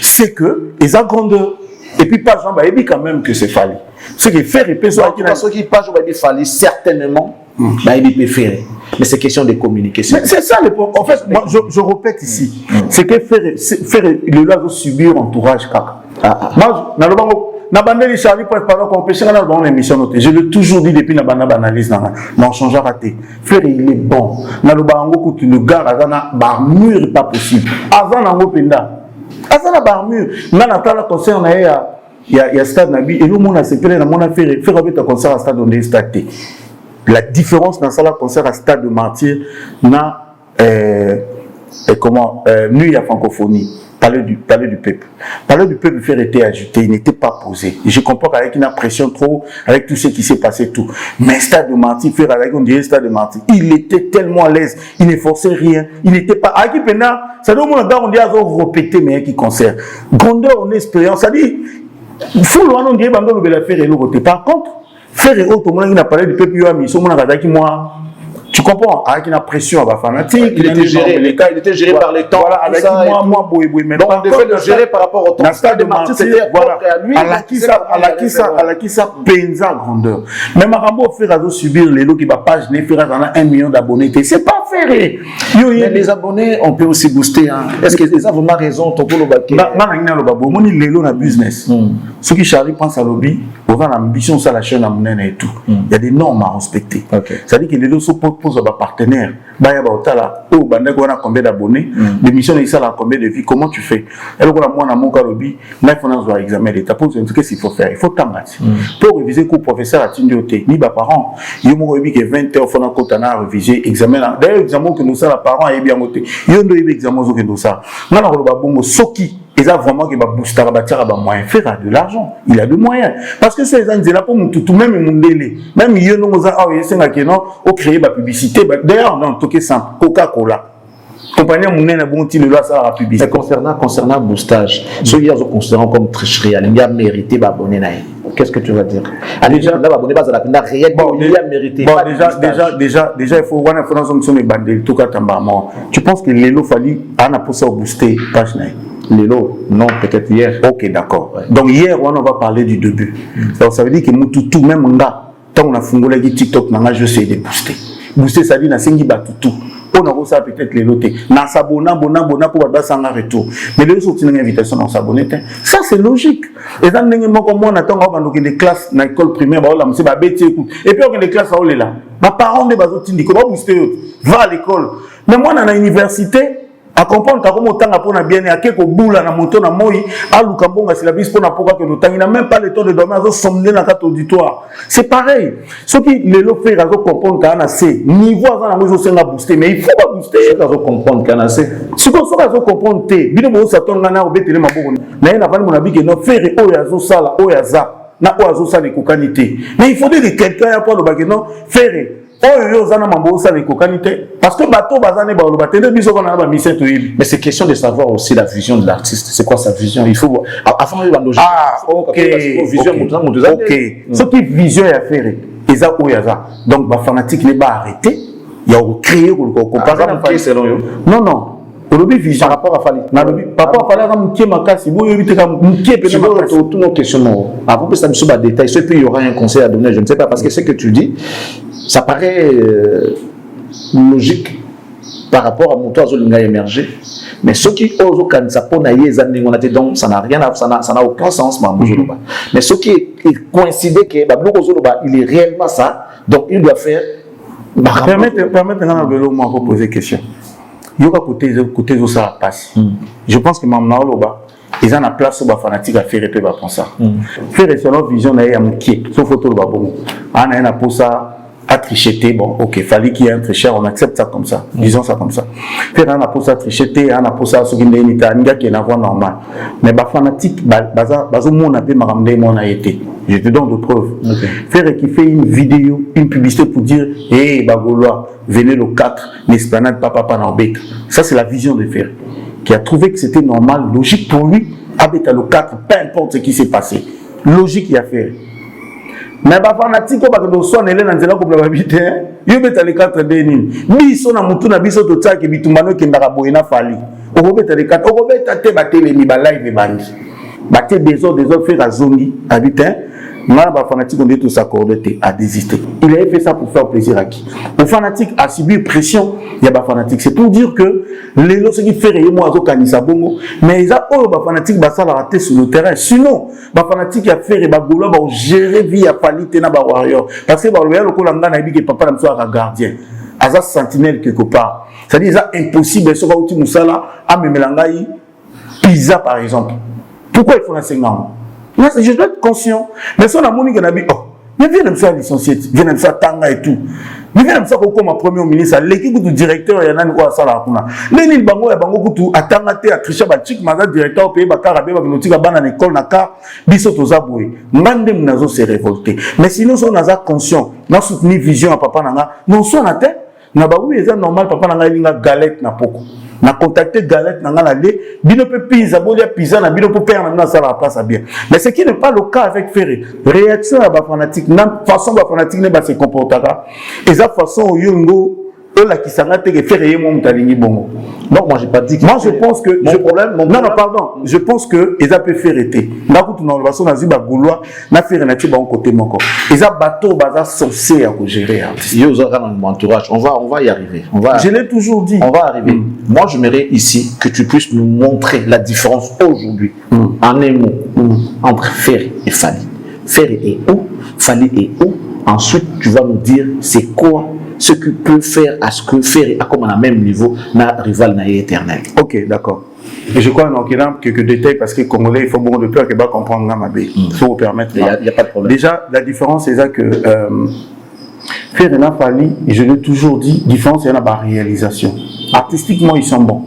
c'est que ils ont grandeur. Et puis, pas Jean, il dit quand même que c'est fallu. C'est que faire et personne qui passe, il fallait certainement, il peut faire. Mais c'est question de communication. C'est ça le problème. En fait, moi, je répète ici, c'est que faire le là de subir entourage. Moi, je l'ai toujours dit depuis la analyse, on change raté. Faire il est bon. Le gars, barmure pas possible. Avant, Azana barmure. Nanatala concerne il y a stade Nabi et nous on a séparé on a fait un concert à stade de stade. La différence dans ça là concert à stade de Martyr na nuit à francophonie. Palais du peuple. Palais du peuple faire été ajouté, il n'était pas posé. Et je comprends qu'avec une pression trop, avec tout ce qui s'est passé tout. Mais stade de Martyr, faire avec on dirait stade de Martyr, il était tellement à l'aise, il ne forçait rien, il n'était pas. À qui pena, ça doit on dit à répéter mais qui concert. Grandeur, on expérience, ça dit, faut on dirait bando le bel affaire et l'autre. Par contre, faire et autre, on a parlé du peuple, il y a mis, on a dit moi. Tu comprends? Avec une pression à la fanatique, il était géré par les temps. Voilà, avec moi, mais donc on devait le gérer par rapport au temps. Dans le stade de Martyr, c'était à lui. À la qui ça pensa grandeur. Mais Marambo fait à subir les lots qui va pas gêner, faire 1 million d'abonnés. C'est pas ferré. Mais les abonnés, on peut aussi booster. Est-ce que les gens ont raison? Ton pour le baquet. Moi, il est là business. Ceux qui Charlie pensent à lobby, on a l'ambition, ça la chaîne à monnaie et tout. Il y a des normes à respecter. C'est-à-dire que les lots sont pose à partenaire, combien d'abonnés, l'émission est ça combien de vies, comment tu fais? Elle moi dans mon lobby, là il faut un examen d'état pour ce qu'il faut faire, il faut temps pour réviser que professeur a tindioté, ni parents, il y a mon lobby que 20 heures faut un côté à réviser examen d'ailleurs examen que nous ça la parents est bien monté, il y a un examen que nous ça, non on va bon soki. Et ça vraiment qui va booster à moyen faire de l'argent, il a de moyens parce que ces gens là pour tout même mon délai même il y a nous ça au créer la publicité d'ailleurs non tout est simple Coca-Cola compagnie mon nez bon petit le là ça la publicité. Mais concernant boostage ceux qui ont considéré comme tricherie il a mérité d'abonner là. Qu'est-ce que tu vas dire? Déjà là abonner pas à la peine réellement il a mérité. Bon déjà il faut voir une fonction de bandel tout cas tambamo. Tu penses que Lelo Fali a na poussé au booster page là? Lelo, non, peut-être hier. Ok, d'accord. Ouais. Donc hier, on va parler du début. Donc ça veut dire que tout même tant on a fondé les TikTok, je sais de booster. Booster, ça dit na sengi batutu. On a ça peut-être les loter. Na s'abonner, bona pour avoir ça en retour. Mais les autres une invitation à s'abonner. Ça c'est logique. Et dans les moments comme on attend on va des classes dans l'école primaire, bah là, c'est ba bête écoute. Et puis on a des classes à là. Ma parents des bazotindi, comment booster va à l'école. Mais moi dans l'université à comprendre comment tanga pona bien et à quelque boula na moto na moi à lukambonga c'est la bise pona pourquoi que le temps il n'a même pas le temps de dormir à sommeiller dans carte auditoire c'est pareil ce qui les lo faire à comprendre qu'à assez niveau avant la moto c'est la booster mais il faut pas booster à comprendre qu'à assez ce qu'on soit à comprendre té bino bo sa tonga na obetele maboko na ina vani mon abi que no faire o ya zo sala o ya za na o ya zo sala kokanité mais il faut dire que quelqu'un a pas le bague non faire parce que bateau bazane ba lo batende biso kona ba mission to yeli. Mais c'est question de savoir aussi la vision de l'artiste. C'est quoi sa vision? Il faut avant de logique. Ah OK. Ce qui vision à faire eza o yaza. Donc ba fanatique ne ba arrêter, il y a créer ko comparer selon yo. Non. Olobi vision par rapport à Fali. Na lobi papa fallait ka mukie makasi bo yo biteka mukie pe makasi. Tous nos questionnements. Avant que ça me soit un détail, ce puis il y aura un conseil à donner, je ne sais pas parce que ce que tu dis ça paraît logique par rapport à mon toit Zolinga émergé, mais ceux qui osent au Kansa donc ça n'a rien à ça n'a aucun sens, mais ceux qui coïncident que il est réellement ça, donc il doit faire. Permettez-moi de poser question. Il y a côté de ça passe. Je pense que Mamna Oloba, ils ont la place où les fanatiques à faire et tout pour ça. Faire selon vision d'ailleurs mon qui, sauf photo le babou. On a pour ça. À tricheter, bon, ok, fallait qu'il y ait un tricheur, on accepte ça comme ça, disons ça comme ça. Faire un apport ça tricheter, un apport ça, ce qui est normal. Mais les fanatiques, mon appel m'a ramené mon a été. Je te donne de preuves. Faire qui fait une vidéo, une publicité pour dire, hey, Bagolois, venez le 4, l'esplanade papa Panambek. Ça, c'est la vision de Fer, qui a trouvé que c'était normal, logique pour lui, habiter le 4, peu importe ce qui s'est passé. Logique, il a fait. Mais les fanatiques, ils ont besoin de se faire des habiter. Ils ont besoin de 4 dénis. Ils ont besoin de se faire des choses qui sont en train de se faire. Ils ont besoin de se faire des choses qui sont habiter. Les fanatiques ont tous s'accorder à désister. Il a fait ça pour faire plaisir à qui? Les fanatiques a subi pression. Il y a des fanatiques. C'est pour dire que les gens qui font rien, moi, mais ils ont des fanatiques qui sont ratés sur le terrain. Sinon, les fanatiques qui ont fait des gérer vie à qualité dans les warriors. Parce que les warriors, ils ont papa un gardien. Ils ont sentinelle quelque part. C'est-à-dire que c'est impossible de se faire des choses à Memelangaï, Pisa par exemple. Pourquoi ils font un 5 ans? Je dois être conscient. Mais si on a mon qui a dit, oh, mais viens me faire licencier, viens me faire tanga et tout. Mais viens me faire comme premier ministre, l'équipe du directeur, il y en a quoi ça là. Les bango et bango tout attanga te à tricher ba chic maza directeur pays ba karabe ba notika bana na école na ka biso toza boy. Mande munazo se révolter. Mais sinon on a conscient, na soutenir vision à papa nanga, non so na tête, na ba oui c'est normal papa nanga linga galette na poko. Na contacté galette na ngala de bino pe pizza bolia pizza na bino pour perdre na ça la place bien mais ce qui n'est pas le cas avec Ferré réaction à ba fanatique na façon ba fanatique ne ba se comportera et ça façon yongo la qui s'arrête que Ferré mon talingi bongo. Non, moi j'ai pas dit que moi je pense que mon problème non pardon je pense que ils a pu faire été na kutu na façon na ziba goulois na Ferré na tiba côté moko ils a bateau baza censé à gérer yo za dans mon entourage on va y arriver je l'ai toujours dit on va arriver moi je m'aimerais ici que tu puisses nous montrer la différence aujourd'hui en un mot entre Ferré et Fali. Ferré est où, Fali est où, ensuite tu vas nous dire c'est quoi ce que peut faire à ce que Ferré a comme à même niveau na rival na éternel. Ok, d'accord. Et je crois qu'il y a quelques détails parce que les Congolais, il faut beaucoup de peur qu'ils va comprendre Gamabé. Il faut vous permettre. Il n'y a pas de problème. Déjà, la différence c'est ça que Ferré n'a Fali, et je l'ai toujours dit, différence il y a la réalisation. Artistiquement ils sont bons,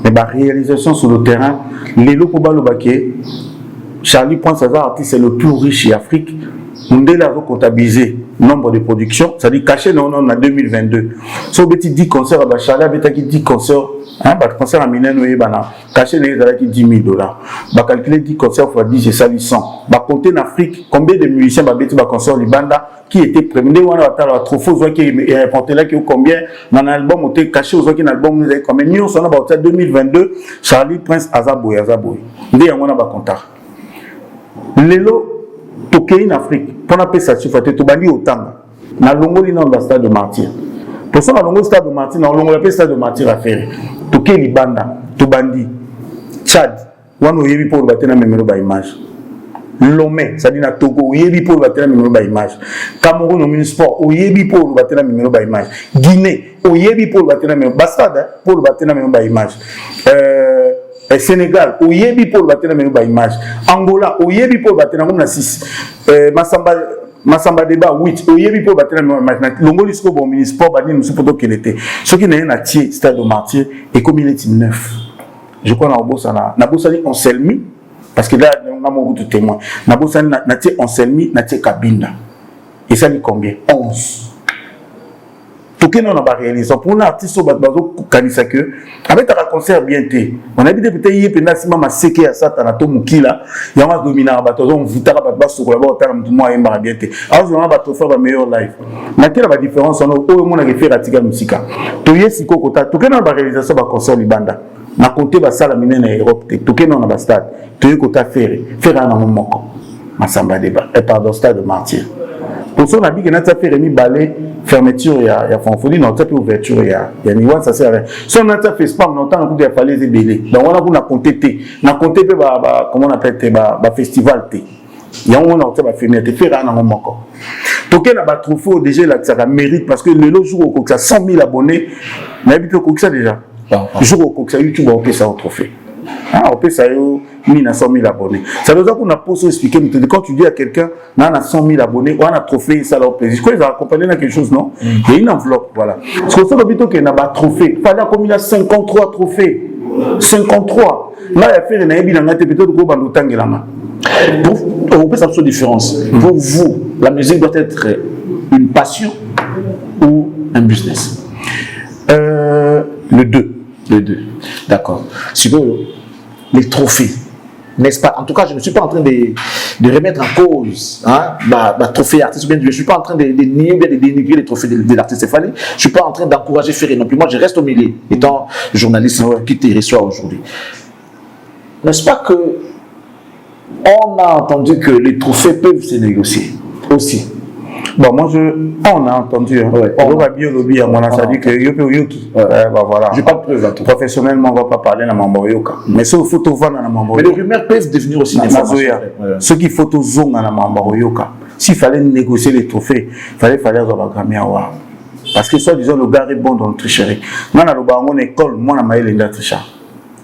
mais la réalisation sur le terrain, les locaux balobaké, Charlie Point-Sazar, artiste c'est le plus riche en Afrique. Mundela a comptabilisé nombre de productions, c'est-à-dire caché non en 2022. Si on a 10 concerts, Charlie a 10 concerts, concert à Mineno et Bana, caché les $10 000. Bah calculer 10 concerts fois 10, c'est ça 800. Bah compter en Afrique, combien de musiciens bah bêtis bah concert Libanda qui était premier, on a la trophée qui est rapporté là qui est combien dans l'album on était caché aux autres qui l'album nous a combien nous on a bah 2022 Charlie Prince Azaboy. Ndé on a bah contact. Lelo toké en Afrique, pour appeler ça, tu fais tout bandi autant. Na longoli dans le stade de Martyr. Pour ça, na longoli stade de Martyr, na longoli stade de Martyr à faire. Toké Libanda, to bandi, Tchad. Wano yebi pour battre na memero ba image. Lomé, c'est-à-dire na Togo, oyebi pour battre la numéro ba image. Cameroun au Minisport, oyebi pour battre la numéro ba image. Guinée, oyebi pour battre la numéro Bastade pour battre la numéro ba image. Sénégal, oyebi pour battre la numéro ba image. Angola, oyebi pour battre la numéro 6. Massamba Deba 8, oyebi pour battre la numéro ba image. Longoli sko bon Minisport badi nous poto qu'il était. Ce qui n'est pas tié stade de Martyr et comme il est 9. Je crois na Bosani on selmi parce que là on a beaucoup de témoins. Na Bosani na tie on selmi na tie Kabinda. Et ça dit combien? 11. Pour que nous n'avons pas réalisé. Pour un artiste au Bazo Kanisa que avec un concert bien té. On a dit peut-être hier pendant si maman seke à ça tanato mukila, il y a un dominant bateau on voutara ba basso collaborer tam tout moi emba bien té. Alors on va bateau faire la meilleure live. Na quelle la différence on au monde a fait ratiga musica. To yesi kokota, to que nous ba réalisation ba concert libanda. Na compter ba sala minene na Europe to que nous na ba stade. To yekota faire na momoko. Massamba Deba et pardon stade de Martyr. Pour ça, on a dit que notre affaire est mis balai, fermeture, il y a fanfolie, notre affaire ouverture, il y a niwa, ça sert à rien. Si on a fait spam, on entend qu'il y a fallu des délais. Donc, on a compté, comment on appelle, festival. Il y a un moment où on a fait, mais fait rien en moment. Donc, on a trouvé déjà là, ça mérite, parce que le jour où on a 100 000 abonnés, on a habité au Coxa déjà. Le jour où on a YouTube, on a ça au trophée. On peut ça, 100 000 abonnés. Ça veut dire qu'on a pas expliqué. Quand tu dis à quelqu'un, on a 100 000 abonnés, on a trophée, ça leur plaisir. Quoi, ils ont accompagné dans quelque chose, non? Il y a une enveloppe, voilà. C'est pour ça qu'il y a un trophée. Il fallait combien? 53 trophées. 53. Là, il y a fait un ébi dans la tête, peut-être qu'on va nous tanguer la main. On peut savoir la différence. Pour vous, la musique doit être une passion ou un business? Le 2. Les deux. D'accord. Les trophées, n'est-ce pas? En tout cas, je ne suis pas en train de remettre en cause trophée artiste. Je ne suis pas en train de nier ou de dénigrer les trophées de l'artiste Stéphanie. Je ne suis pas en train d'encourager Ferré non plus. Moi, je reste au milieu, étant journaliste qui te reçoit aujourd'hui. N'est-ce pas que on a entendu que les trophées peuvent se négocier aussi? Bon, moi, on a entendu. On va bien lobby à mon avis, ça dit que Yoki. Voilà. Je n'ai pas de preuve à tout. Professionnellement, on ne va pas parler dans Mambo Yoka. Mais ce photo va dans Mambo Yoka. Mais les rumeurs peuvent devenir aussi des informations. Ceux qui photo zone dans Mambo Yoka. S'il fallait négocier les trophées, il fallait avoir Grammy Award. Parce que soit disons le gars est bon dans le tricherie. Moi, dans l'école, moi, je suis un tricheur.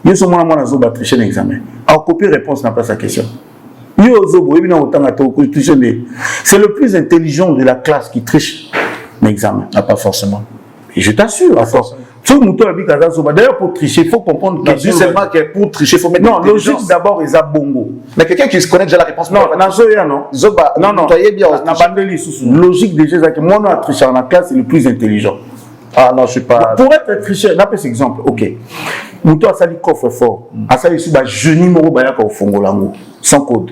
Je suis un tricher l'examen. Alors, copier réponse n'a pas sa question. C'est le plus intelligent de la classe qui triche l'examen. Ah, pas forcément. Et je t'assure, à force. D'ailleurs, pour tricher, il faut comprendre que. Non, seulement que pour tricher, il faut mettre. Non, logique d'abord, ils ont bongo. Mais quelqu'un qui se connaît déjà la réponse. Non, non. Logique déjà, c'est que moi, on a triché dans la classe, c'est le plus intelligent. Ah non, je suis pas. Pour être tricheur, n'a pas cet exemple. Ok. Mouton a sali coffre fort. A sali sur Jeuni Moro Bayaka au Fongolango. Sans code.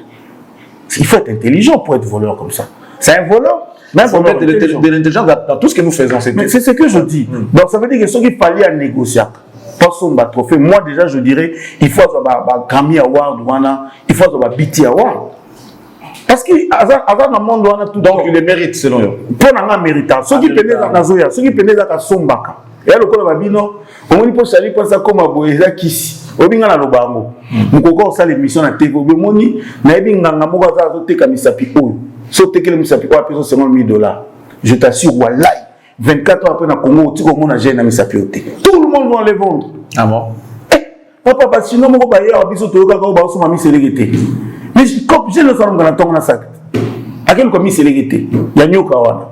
Il faut être intelligent pour être voleur comme ça. C'est un voleur. Mais il faut mettre de l'intelligence dans tout ce que nous faisons. C'est ce que je dis. Donc ça veut dire que ce qu'il fallait à négocier. Pas son trophée. Moi déjà je dirais, il faut avoir Grammy Award, il faut avoir BT Award. Parce qu'avant dans le monde, on a tout. Donc il les mérite selon eux. Pour un méritant. Ceux qui penaient dans la Zoya, ceux qui penaient dans la Sombaka. Et alors, quand on a dit non, on dit pour salir pour ça comme à Boéza Kissi. Obinga na lobango. Mukoko sa l'émission na TV. Obimoni na ebinga ngamoka za zote kamisapi oyo. So tekele misapi kwa peso $50,000. Je t'assure wallahi 24 heures après na Congo, tu comme on a gêné na misapi oté. Tout le monde va les vendre. Ah bon? Papa parce que sinon moko ba ya biso to ka ba so mami selegete. Mais comme je le sens dans la tonga na sac. Akel comme selegete. Ya nyoka wana.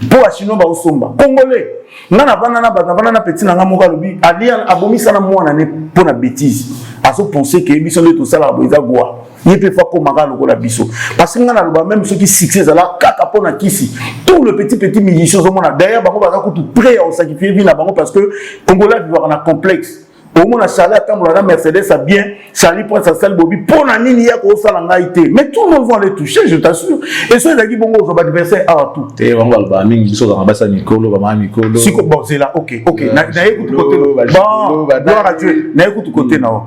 Pour achino ba osomba. Congolais. Nana banana petit nanga moka lobi alia abomisa na mwana ne pour la bêtise. Aso penser que biso le tout ça la boiza goa. Il peut faire comme maga lokola biso. Parce que ngana loba même ceux qui succès là kaka pona kisi. Tout le petit musicien au monde derrière bango ba ko tout prêt à sacrifier vie na bango parce que Congolais vivent en complexe. Au moins, Charlie attend la Mercedes, ça bien, Charlie prend sa salle Bobby, pour la ligne, il y a qu'on s'en a été. Mais tout le monde va les toucher, je t'assure. Et ceux qui vont au adversaire à tout. Et on va le bas, mais ils sont dans la base à Nicolo, Nicolo. Si, bon, c'est là, ok. N'a écoute côté. Bon, gloire à Dieu, n'a écoute côté, non.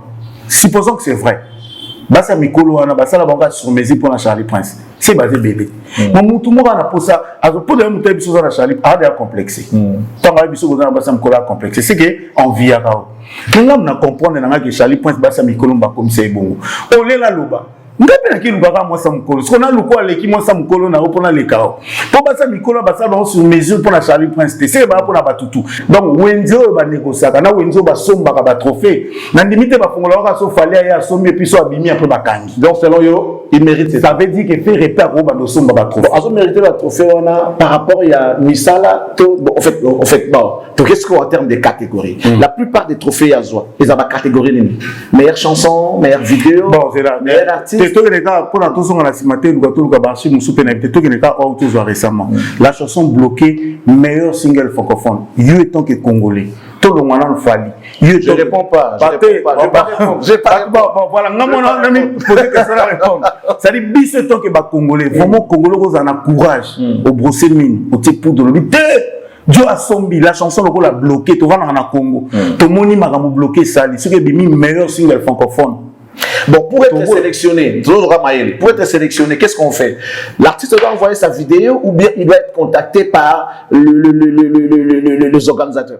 Supposons que c'est vrai. Basa Mikolo, on a basa la banque sur mes pour la Charlie Prince. C'est basé bébé. Mais tout le monde a pour ça. Pour des moutons qui sont dans Charlie, a des complexes. Tant que les gens ont basa Mikolo complexé, c'est que en vie à nous on a compris que Charlie Prince basa Mikolo ba comme c'est bon. On est là loba. ngapi na kilu baka mwasa mukolo siko na luko aleki mwasa mukolo na opona le kao po basa mikolo basa ba sur mesure pour la Charlie Prince c'est ba pona batutu donc wenzo ba négociaka na wenzo ba somba ba trophée na limite ba fongola ka so fallait ya sombi puis so abimi après ba kangi donc selon yo il mérite ça veut dire que fait repère au ba no somba ba trophée azo mériter le trophée on a par rapport il y a Misala to en fait bon to qu'est-ce qu'on en termes de catégories la plupart des trophées à Zoa ils ont ba catégorie meilleure chanson meilleure vidéo bon c'est là meilleur artiste tout les gars pour la tous on a simaté le gâteau le gabashi musu pénalité tout les gars tout récemment la chanson bloquée meilleur single francophone you étant que congolais tout le monde en fali je réponds pas j'ai pas bon voilà non poser question à répondre ça dit bis tant que ba congolais vraiment congolais vous en a courage au brosser mine au type pour de l'obité Dieu a sombi la chanson le la bloqué tu vas dans le Congo tout moni makambo bloqué ça dit ce que bimi meilleur single francophone. Bon, pour être sélectionné, pour être sélectionné, qu'est-ce qu'on fait? L'artiste doit envoyer sa vidéo ou bien il doit être contacté par les organisateurs?